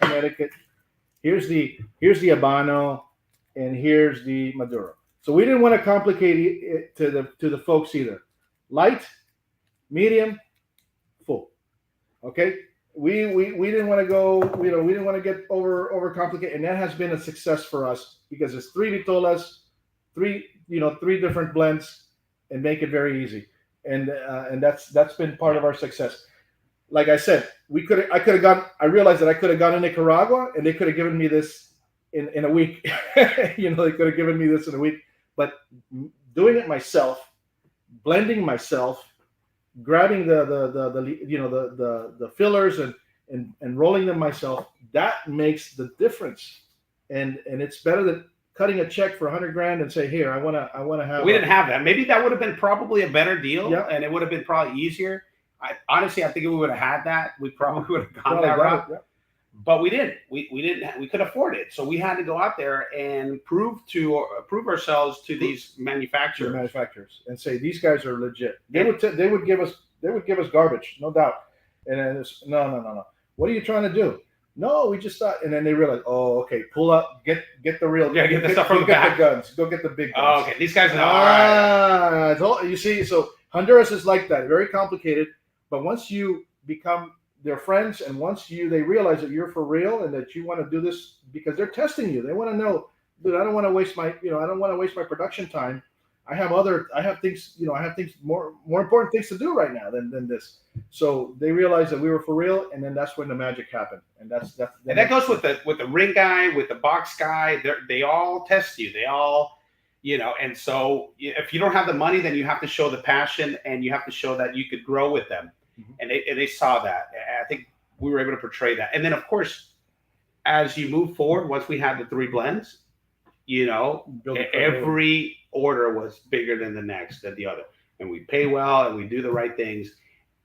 [SPEAKER 2] Connecticut, here's the Habano, and here's the Maduro. So we didn't want to complicate it to the folks either. Light, medium, full. Okay. We didn't want to go, we didn't want to get over complicated, and that has been a success for us because it's 3 vitolas, 3 different blends, and make it very easy. And that's been part of our success. Like I said, I realized that I could have gone to Nicaragua and they could have given me this in a week. They could have given me this in a week. But doing it myself, blending myself, grabbing the fillers and rolling them myself, that makes the difference. And it's better than cutting a check for $100,000 and say, here, I want to have.
[SPEAKER 3] We didn't have that. Maybe that would have been probably a better deal, and it would have been probably easier. Honestly, I think if we would have had that, we probably would have gone that route. Yeah. But we didn't. We didn't. We could afford it, so we had to go out there and prove ourselves to these manufacturers,
[SPEAKER 2] and say these guys are legit. They would give us garbage, no doubt. And then no. What are you trying to do? No, we just thought. And then they realized, oh, okay, pull up, get the real.
[SPEAKER 3] Yeah, get the stuff from the back.
[SPEAKER 2] Get the guns. Go get the big guns.
[SPEAKER 3] Oh, okay, these guys are all right.
[SPEAKER 2] You see, so Honduras is like that, very complicated. But once you become their friends, and once they realize that you're for real and that you want to do this because they're testing you, they want to know, dude, I don't want to waste my production time. I have things, more important things to do right now than this. So they realized that we were for real, and then that's when the magic happened. And that
[SPEAKER 3] goes with the ring guy, with the box guy. They all test you. They all, and so if you don't have the money, then you have to show the passion, and you have to show that you could grow with them. And they saw that. I think we were able to portray that. And then, of course, as you move forward, once we had the 3 blends, every order was bigger than the other. And we pay well, and we do the right things.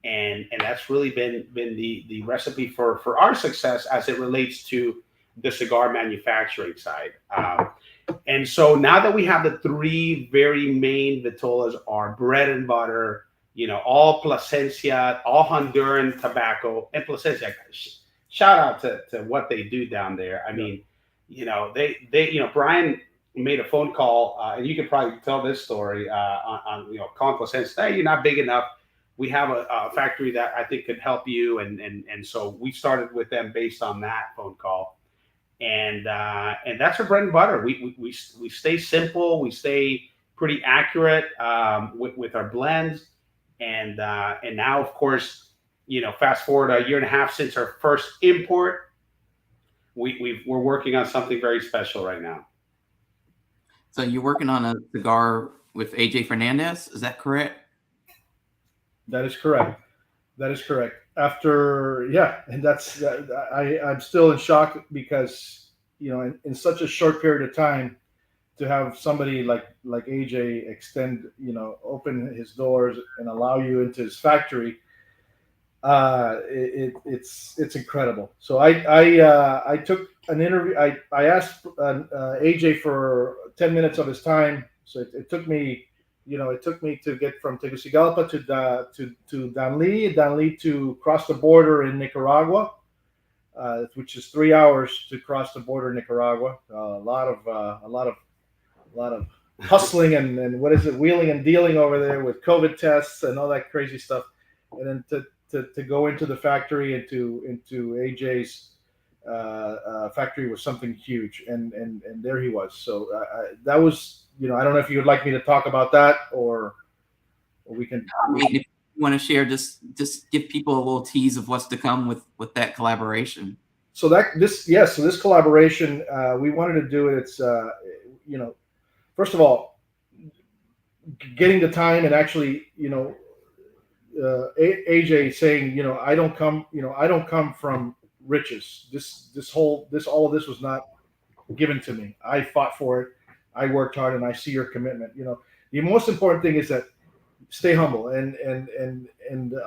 [SPEAKER 3] And that's really been the recipe for our success as it relates to the cigar manufacturing side. And so now that we have the 3 very main vitolas, our bread and butter, all Plasencia, all Honduran tobacco, and Plasencia. Shout out to what they do down there. I mean, they Brian made a phone call, and you could probably tell this story on calling Plasencia. Hey, you're not big enough. We have a factory that I think could help you, and so we started with them based on that phone call, and that's our bread and butter. We stay simple. We stay pretty accurate with our blends. And now, of course, fast forward a year and a half since our first import, we're working on something very special right now.
[SPEAKER 1] So you're working on a cigar with AJ Fernandez, is that correct?
[SPEAKER 2] That is correct. After, and I'm still in shock because in such a short period of time, to have somebody like AJ extend, open his doors and allow you into his factory, it's incredible. So I took an interview. I asked AJ for 10 minutes of his time. So it took me to get from Tegucigalpa to Danlí to cross the border in Nicaragua, which is 3 hours to cross the border in Nicaragua. A lot of hustling and wheeling and dealing over there with COVID tests and all that crazy stuff, and then to go into the factory into AJ's factory was something huge, and there he was. So that was, I don't know if you would like me to talk about that or we can.
[SPEAKER 1] If you want to share, just give people a little tease of what's to come with that collaboration.
[SPEAKER 2] So this collaboration, we wanted to do it. It's first of all, getting the time and actually, AJ saying, I don't come from riches. All of this was not given to me. I fought for it. I worked hard, and I see your commitment. The most important thing is that stay humble and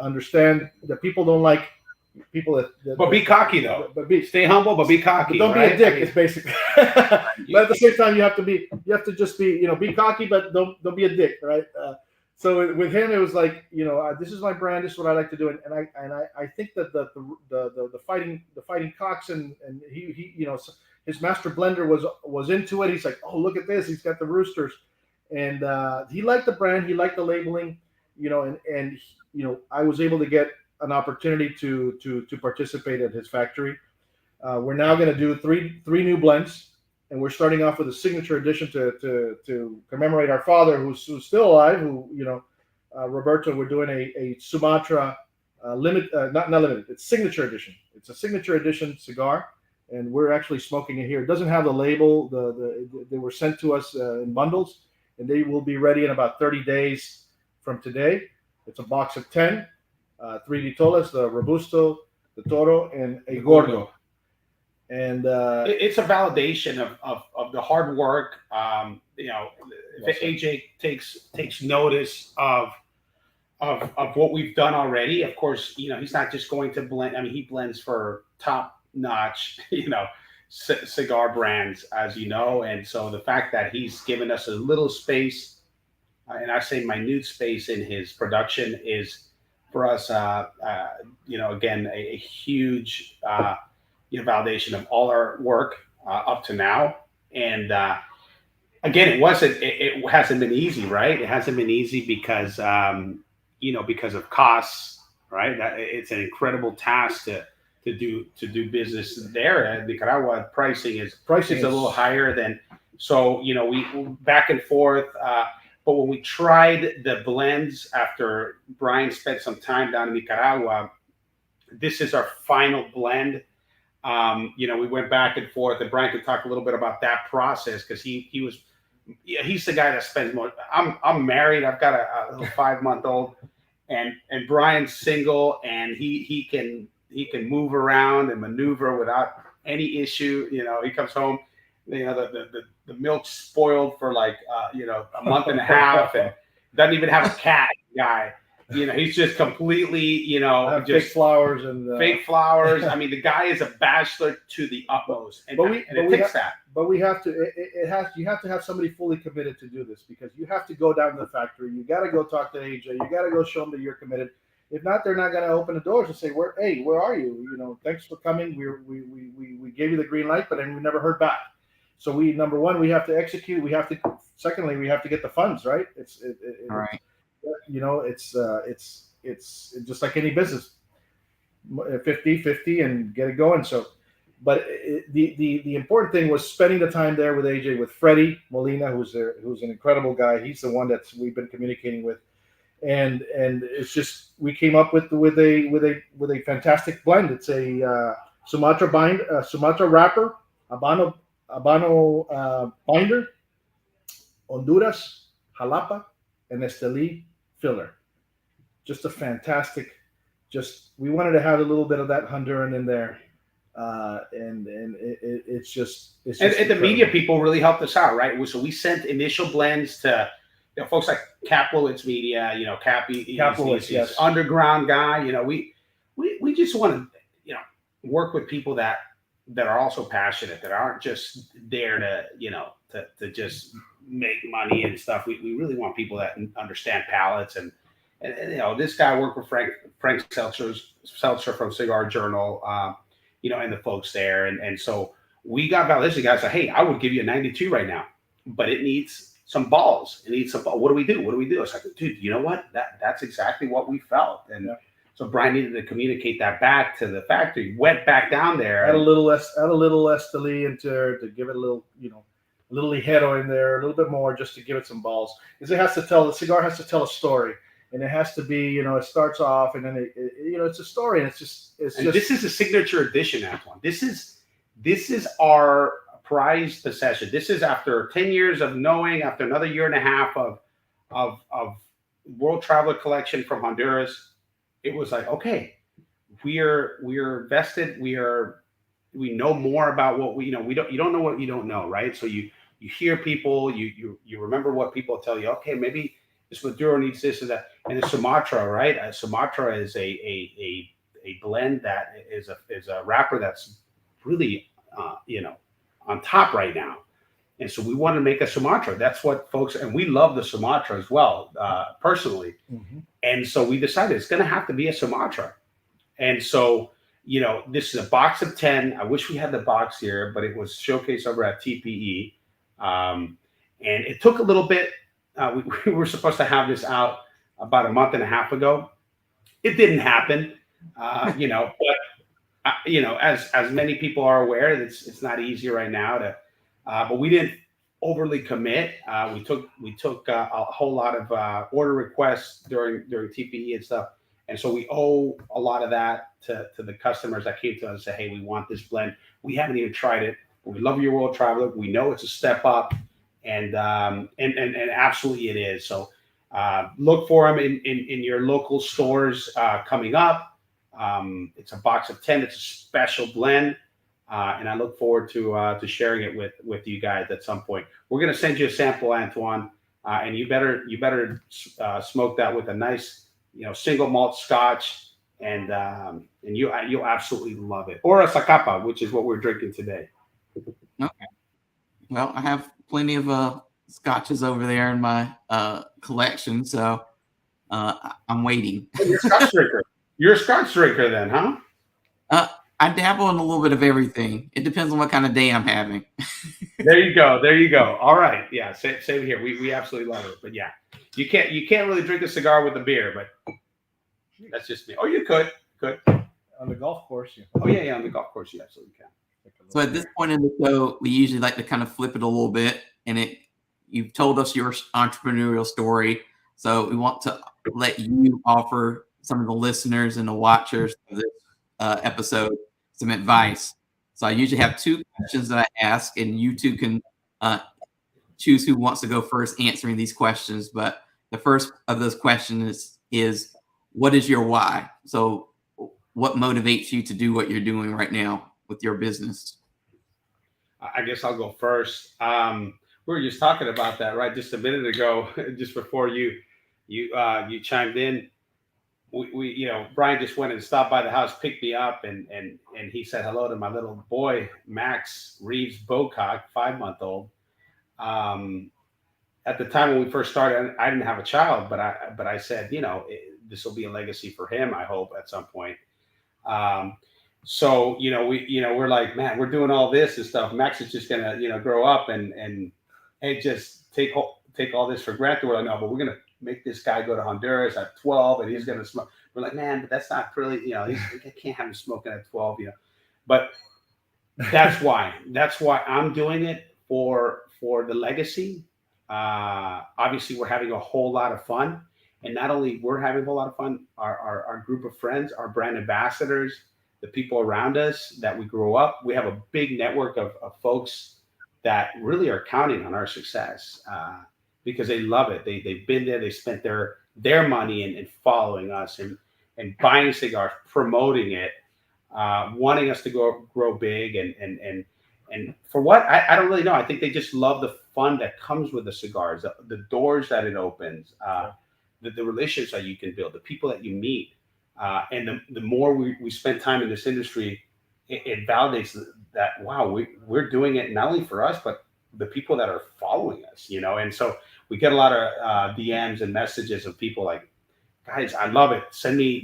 [SPEAKER 2] understand that people don't like, people
[SPEAKER 3] But be cocky though.
[SPEAKER 2] But
[SPEAKER 3] Stay humble, but be cocky.
[SPEAKER 2] But don't
[SPEAKER 3] right?
[SPEAKER 2] be a dick.
[SPEAKER 3] I mean,
[SPEAKER 2] It's basically. But at the same time, you have to just be, be cocky, but don't be a dick, right? So with him, it was like, this is my brand. This is what I like to do, and I think that the fighting cocks and he his master blender was into it. He's like, oh, look at this. He's got the roosters, and he liked the brand. He liked the labeling, and I was able to get an opportunity to participate at his factory. We're now going to do three new blends, and we're starting off with a signature edition to commemorate our father, who's still alive. Roberto. We're doing a Sumatra not limited. It's signature edition. It's a signature edition cigar, and we're actually smoking it here. It doesn't have the label. They were sent to us in bundles, and they will be ready in about 30 days from today. It's a box of 10, 3 vitolas, the Robusto, the Toro, and a Gordo. And
[SPEAKER 3] it's a validation of the hard work. If AJ takes notice of what we've done already, of course, he's not just going to blend. I mean, he blends for top notch, cigar brands, as you know. And so the fact that he's given us a little space, and I say minute space in his production, is for us, again, a huge validation of all our work up to now. And again, it hasn't been easy, right? It hasn't been easy because because of costs, right? It's an incredible task to do business there. Nicaragua pricing is a little higher than, so we back and forth. But when we tried the blends after Brian spent some time down in Nicaragua, this is our final blend. We went back and forth, and Brian could talk a little bit about that process, because he's the guy that spends more. I'm married. I've got a little 5-month-old, and Brian's single, and he can move around and maneuver without any issue. He comes home, the milk's spoiled for like a month and a half, and doesn't even have a cat. Guy. He's just completely, just
[SPEAKER 2] fake flowers and
[SPEAKER 3] fake flowers. I mean, the guy is a bachelor to the utmost, and it takes that.
[SPEAKER 2] But we have to. You have to have somebody fully committed to do this, because you have to go down to the factory. You got to go talk to AJ. You got to go show them that you're committed. If not, they're not going to open the doors and say, where are you? Thanks for coming. We gave you the green light, but then we never heard back. So number one, we have to execute. Secondly, we have to get the funds, right?
[SPEAKER 1] All right.
[SPEAKER 2] It's just like any business, 50-50 and get it going. So, but the important thing was spending the time there with AJ, with Freddie Molina, who's an incredible guy. He's the one that we've been communicating with, and it's just, we came up with a fantastic blend. It's a Sumatra wrapper, Habano binder, Honduras, Jalapa, and Esteli filler. Just a fantastic. We wanted to have a little bit of that Honduran in there, and it's just.
[SPEAKER 3] And the media people really helped us out, right? So we sent initial blends to folks like Kaplowitz Media, Cappy,
[SPEAKER 2] Kaplowitz, yes,
[SPEAKER 3] underground guy. We just want to work with people that are also passionate, that aren't just there to just make money and stuff. We really want people that understand palates, and this guy worked with Frank Seltzer from Cigar Journal, and the folks there, and so we got validation. Guys said, hey, I would give you a 92 right now, but it needs some balls. It needs some balls. What do we do? It's like, dude, you know what? That's exactly what we felt, and. Yeah. So Brian needed to communicate that back to the factory. Went back down there.
[SPEAKER 2] Add a little Esteli into there to give it a little, a little Ligero in there, a little bit more, just to give it some balls. Because the cigar has to tell a story, and it has to be, it starts off, and then it's a story, and it's just.
[SPEAKER 3] This is a signature edition, Antoine. This is our prized possession. This is after 10 years of knowing, after another year and a half of World Traveler Collection from Honduras. It was like, okay, we're vested. We know more about what you don't know what you don't know, right? So you hear people, you remember what people tell you. Okay, maybe this Maduro needs this or that. And the Sumatra, right? Sumatra is a a blend that is a wrapper that's really on top right now. And so we want to make a Sumatra. That's what folks, and we love the Sumatra as well, personally.
[SPEAKER 2] Mm-hmm.
[SPEAKER 3] And so we decided it's going to have to be a Sumatra. And so, this is a box of 10. I wish we had the box here, but it was showcased over at TPE. And it took a little bit. We were supposed to have this out about a month and a half ago. It didn't happen, but as many people are aware, it's not easy right now but we didn't overly commit. We took a whole lot of order requests during TPE and stuff, and so we owe a lot of that to the customers that came to us and said, "Hey, we want this blend. We haven't even tried it, but we love your World Traveler. We know it's a step up, and absolutely it is." So look for them in your local stores coming up. It's a box of 10. It's a special blend. And I look forward to sharing it with you guys at some point. We're going to send you a sample, Antoine, and you better smoke that with a nice, single malt Scotch, and you'll absolutely love it. Or a Zacapa, which is what we're drinking today.
[SPEAKER 1] Okay. Well, I have plenty of Scotches over there in my collection, so I'm waiting.
[SPEAKER 3] You're a Scotch drinker. You're a Scotch drinker, then, huh?
[SPEAKER 1] I dabble in a little bit of everything. It depends on what kind of day I'm having.
[SPEAKER 3] There you go. All right. Yeah. Same here. We absolutely love it. But yeah, you can't really drink a cigar with a beer, but that's just me. Oh, you could.
[SPEAKER 2] On the golf course, yeah.
[SPEAKER 3] Oh yeah. On the golf course, you absolutely can.
[SPEAKER 1] So at this point in the show, we usually like to kind of flip it a little bit, and you've told us your entrepreneurial story. So we want to let you offer some of the listeners and the watchers of this episode some advice. So I usually have 2 questions that I ask, and you two can choose who wants to go first answering these questions. But the first of those questions is what is your why? So what motivates you to do what you're doing right now with your business?
[SPEAKER 3] I guess I'll go first. We were just talking about that, right? Just a minute ago, just before you chimed in. We Brian just went and stopped by the house, picked me up, and he said hello to my little boy, Max Reeves Bocock, 5-month-old. At the time when we first started, I didn't have a child, but I said, this will be a legacy for him, I hope, at some point. So we're like, man, we're doing all this and stuff. Max is just gonna grow up and just take all this for granted. We're like, no, but we're gonna make this guy go to Honduras at 12 and he's going to smoke. We're like, man, but that's not really, I can't have him smoking at 12, but that's why I'm doing it for the legacy. Obviously we're having a whole lot of fun, and not only we're having a whole lot of fun, our group of friends, our brand ambassadors, the people around us that we grew up, we have a big network of folks that really are counting on our success. Because they love it. They've been there. They spent their money in following us and buying cigars, promoting it, wanting us to grow big. And for what? I don't really know. I think they just love the fun that comes with the cigars, the doors that it opens, the relationships that you can build, the people that you meet. And the more we spend time in this industry, it validates that, wow, we're doing it not only for us, but the people that are following us, and so we get a lot of DMs and messages of people like, guys, I love it. Send me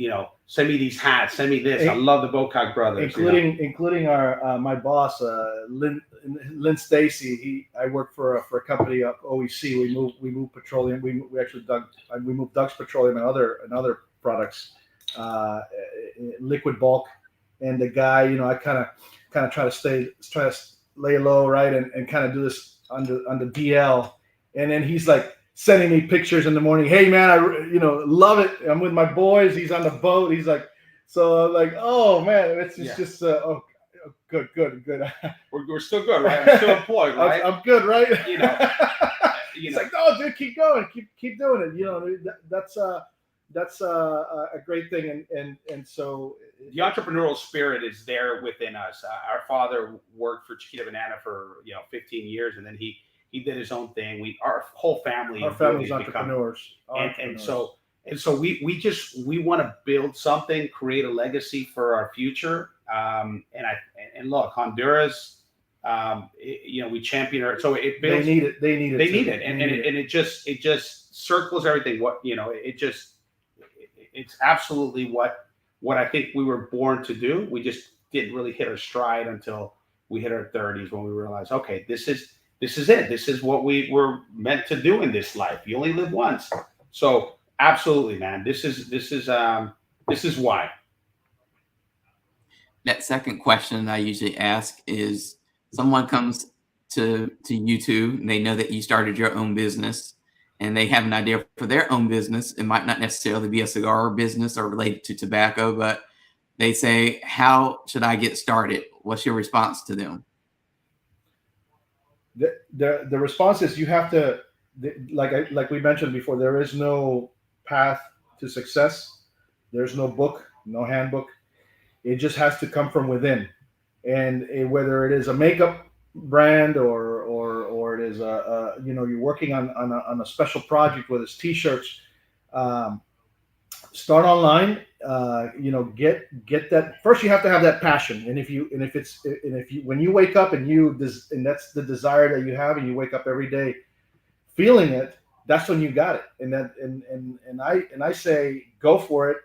[SPEAKER 3] these hats. Send me this. I love the Bocock Brothers.
[SPEAKER 2] Including our my boss, Lynn Stacy. I work for a company, OEC. We move petroleum. We moved Doug's Petroleum and other products, liquid bulk. And the guy, I kind of try to lay low, right, and kind of do this on the DL. And then he's like sending me pictures in the morning. Hey man, I love it. I'm with my boys. He's on the boat. He's like, so I'm like, oh man, it's just good.
[SPEAKER 3] We're still good, right? I'm still employed, right?
[SPEAKER 2] I'm good, right?
[SPEAKER 3] He's
[SPEAKER 2] like, oh dude, keep going, keep doing it. That's a great thing, and so
[SPEAKER 3] the entrepreneurial spirit is there within us. Our father worked for Chiquita Banana for 15 years, and then he did his own thing. Our whole family,
[SPEAKER 2] our family's entrepreneurs.
[SPEAKER 3] And so And so we want to build something, create a legacy for our future. And look, Honduras, we champion our, so it builds.
[SPEAKER 2] They need it. They need it.
[SPEAKER 3] They need it, and it just circles everything. It's absolutely what I think we were born to do. We just didn't really hit our stride until we hit our 30s, when we realized, okay, this is it. This is what we were meant to do in this life. You only live once. So absolutely, man. This is why.
[SPEAKER 1] That second question I usually ask is, someone comes to YouTube and they know that you started your own business, and they have an idea for their own business. It might not necessarily be a cigar business or related to tobacco, but they say, how should I get started? What's your response to them?
[SPEAKER 2] The response is, you have to, like we mentioned before, there is no path to success. There's no book, no handbook. It just has to come from within. And whether it is a makeup brand or it is you're working on a special project, whether it's t-shirts, start online. Get that first. You have to have that passion, and when you wake up and that's the desire that you have, and you wake up every day feeling it, that's when you got it. And I say, go for it.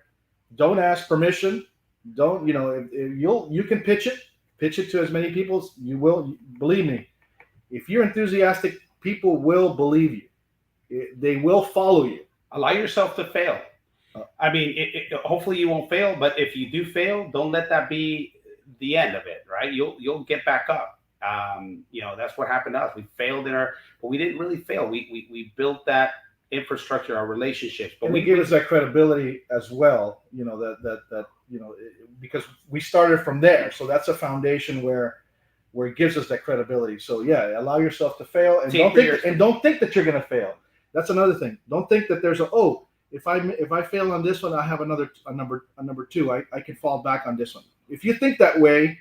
[SPEAKER 2] Don't ask permission. Don't, if you can pitch it to as many people as you will. Believe me, if you're enthusiastic, people will believe you. They will follow you.
[SPEAKER 3] Allow yourself to fail. I mean, hopefully you won't fail, but if you do fail, don't let that be the end of it, right? You'll get back up. That's what happened to us. We failed but we didn't really fail. We built that infrastructure, our relationships, but we
[SPEAKER 2] gave us that credibility as well. Because we started from there, so that's a foundation where it gives us that credibility. So yeah, allow yourself to fail, and don't think that you're going to fail. That's another thing. Don't think that there's if I fail on this one, I have a number two. I can fall back on this one. If you think that way,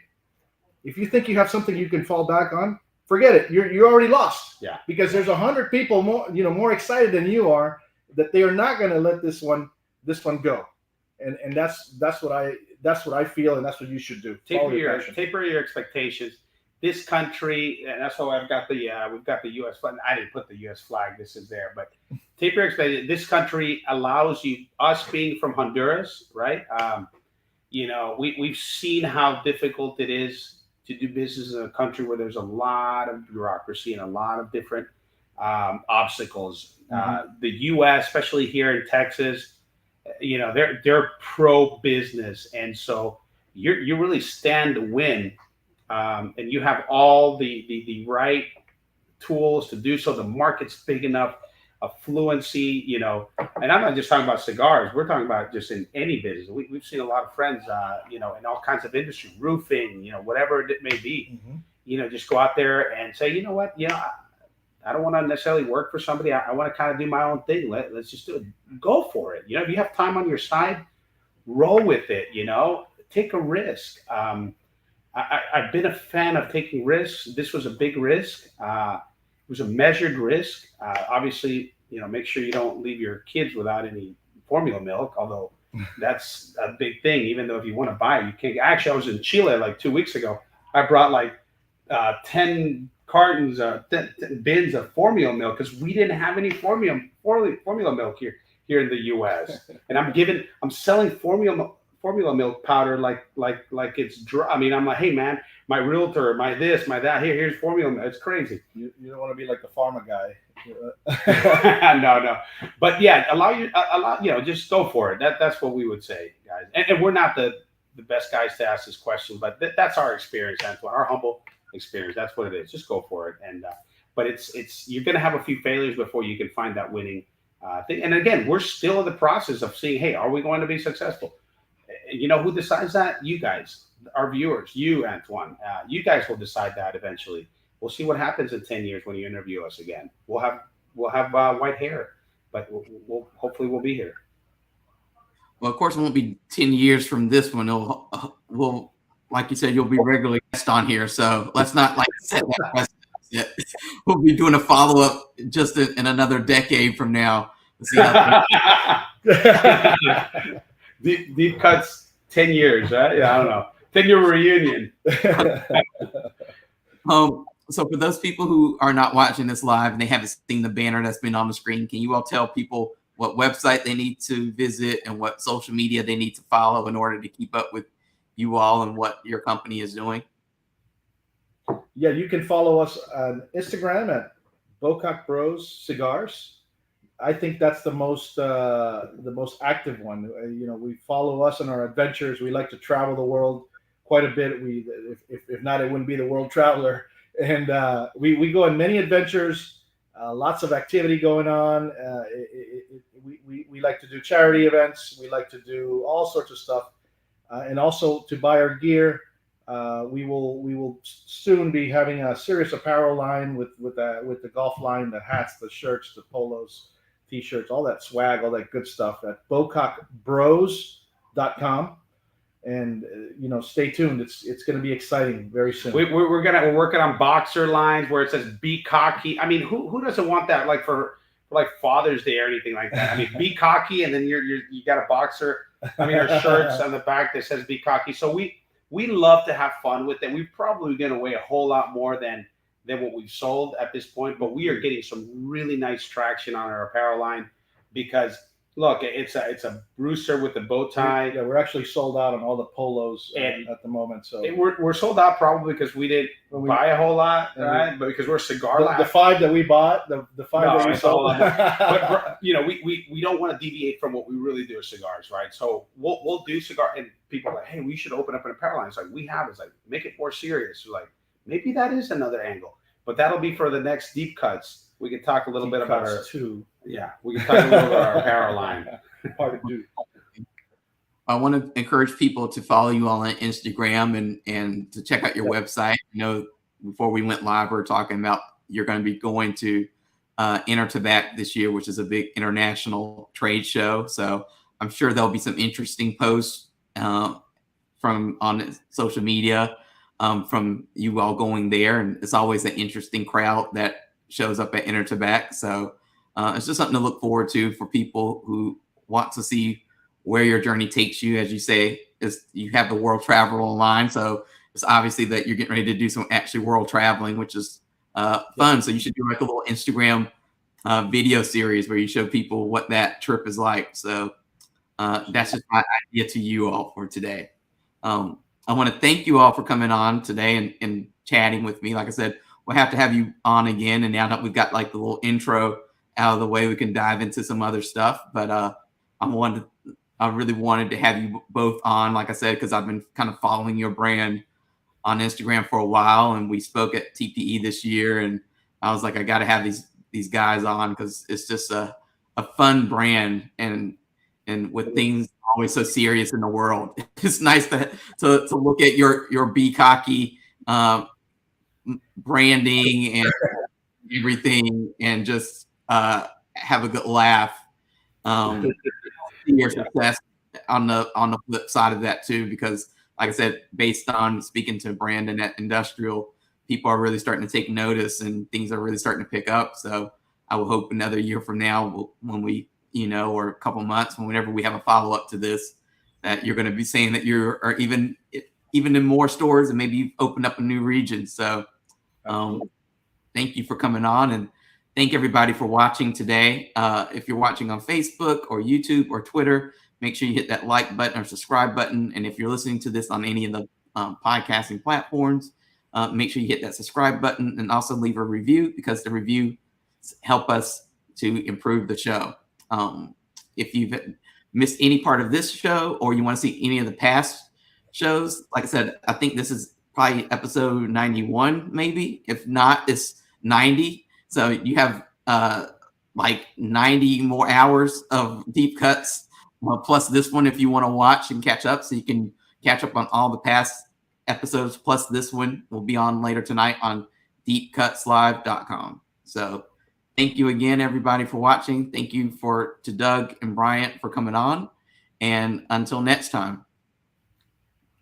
[SPEAKER 2] if you think you have something you can fall back on, forget it. You're already lost.
[SPEAKER 3] Yeah.
[SPEAKER 2] Because there's 100 people more excited than you are, that they are not going to let this one go. And that's what I feel, and that's what you should do.
[SPEAKER 3] Taper your expectations. This country, and that's why we've got the U.S. flag. I didn't put the U.S. flag. This is there, but taper your expectations. This country allows you. Us being from Honduras, right? We've seen how difficult it is to do business in a country where there's a lot of bureaucracy and a lot of different obstacles.
[SPEAKER 2] Mm-hmm.
[SPEAKER 3] The U.S., especially here in Texas, they're pro business, and so you really stand to win, and you have all the right tools to do so. The market's big enough, affluency, and I'm not just talking about cigars. We're talking about just in any business. We've seen a lot of friends, in all kinds of industry, roofing, whatever it may be. Mm-hmm. Just go out there and say, you know what, I don't want to necessarily work for somebody. I want to kind of do my own thing. Let's just do it. Go for it. If you have time on your side, roll with it. Take a risk. I've been a fan of taking risks. This was a big risk. It was a measured risk. Obviously, make sure you don't leave your kids without any formula milk, although that's a big thing. Even though if you want to buy it, you can't. Actually, I was in Chile like 2 weeks ago. I brought 10 cartons, 10 bins of formula milk, because we didn't have any formula milk here in the U.S. And I'm selling formula milk powder like it's dry. I mean, I'm like, hey man, my realtor, my this, my that. Here's formula milk. It's crazy.
[SPEAKER 2] You don't want to be like the pharma guy.
[SPEAKER 3] No. But yeah, just go for it. That's what we would say, guys. And we're not the best guys to ask this question, but that's our experience, Antoine. Our humble experience. That's what it is. Just go for it. And but it's you're going to have a few failures before you can find that winning thing. And again, we're still in the process of seeing, hey, are we going to be successful? Who decides that? You guys, our viewers, you, Antoine. You guys will decide that eventually. We'll see what happens in 10 years when you interview us again. We'll have white hair, but we'll hopefully we'll be here.
[SPEAKER 1] Well, of course, it won't be 10 years from this one. We'll, like you said, you'll be regularly guest on here. So let's not set that precedent yet. We'll be doing a follow-up just in another decade from now. We'll see how
[SPEAKER 3] deep cuts 10 years, right? Yeah, I don't know. 10-year reunion.
[SPEAKER 1] So for those people who are not watching this live and they haven't seen the banner that's been on the screen, can you all tell people what website they need to visit and what social media they need to follow in order to keep up with you all and what your company is doing?
[SPEAKER 2] Yeah, you can follow us on Instagram at Bocock Bros Cigars. I think that's the most active one. We follow us in our adventures. We like to travel the world quite a bit. If not, it wouldn't be the world traveler. And we go on many adventures, lots of activity going on. We like to do charity events. We like to do all sorts of stuff, and also to buy our gear. We will soon be having a serious apparel line with the golf line, the hats, the shirts, the polos, t-shirts, all that swag, all that good stuff at bocockbros.com. And stay tuned. It's going to be exciting very soon.
[SPEAKER 3] We're working on boxer lines where it says "Be cocky." I mean, who doesn't want that? Like for like Father's Day or anything like that. I mean, be cocky, and then you got a boxer. I mean, our shirts on the back that says "Be cocky." So we love to have fun with it. We've probably given away a whole lot more than what we've sold at this point, but we are getting some really nice traction on our apparel line because. Look, it's a Brewster with the bow tie.
[SPEAKER 2] Yeah, we're actually sold out on all the polos at the moment. So
[SPEAKER 3] we're sold out probably because we didn't buy a whole lot, right? But because we're a cigar line.
[SPEAKER 2] The 5 that we bought, the 5 that we sold.
[SPEAKER 3] But we don't want to deviate from what we really do with cigars, right? So we'll do cigar, and people are like, hey, we should open up an apparel line. It's like it's like make it more serious. We're like maybe that is another angle, but that'll be for the next deep cuts. We can talk a little bit about our
[SPEAKER 2] two.
[SPEAKER 3] Yeah, we can talk a little about our apparel line.
[SPEAKER 2] Part two.
[SPEAKER 1] I want to encourage people to follow you all on Instagram and to check out your website. Before we went live, we were talking about you're going to be going to Intertabac this year, which is a big international trade show. So I'm sure there'll be some interesting posts from on social media from you all going there. And it's always an interesting crowd that shows up at Intertabac. So it's just something to look forward to for people who want to see where your journey takes you. As you say, you have the world travel online. So it's obviously that you're getting ready to do some actually world traveling, which is fun. So you should do like a little Instagram video series where you show people what that trip is like. So that's just my idea to you all for today. I want to thank you all for coming on today and chatting with me. Like I said, we'll have to have you on again. And now that we've got like the little intro out of the way, we can dive into some other stuff. But I really wanted to have you both on, like I said, because I've been kind of following your brand on Instagram for a while, and we spoke at TPE this year, and I was like, I got to have these guys on because it's just a fun brand, and with things always so serious in the world, it's nice to look at your Be Cocky branding and everything, and just have a good laugh. Your success on the flip side of that too, because like I said, based on speaking to Brandon at Industrial, people are really starting to take notice and things are really starting to pick up. So I will hope another year from now, when we, or a couple months, whenever we have a follow up to this, that you're going to be saying that you are even in more stores and maybe you've opened up a new region. So thank you for coming on, and thank everybody for watching today. If you're watching on Facebook or YouTube or Twitter, make sure you hit that like button or subscribe button. And if you're listening to this on any of the podcasting platforms, make sure you hit that subscribe button and also leave a review, because the reviews help us to improve the show. If you've missed any part of this show or you want to see any of the past shows, like I said, I think this is probably episode 91, maybe. If not, it's 90. So you have like 90 more hours of deep cuts, plus this one if you want to watch and catch up. So you can catch up on all the past episodes, plus this one will be on later tonight on deepcutslive.com. So thank you again, everybody, for watching. Thank you to Doug and Bryant for coming on. And until next time.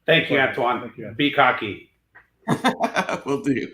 [SPEAKER 3] Thank you, Antoine.
[SPEAKER 2] Thank you.
[SPEAKER 3] Be cocky.
[SPEAKER 1] Will do.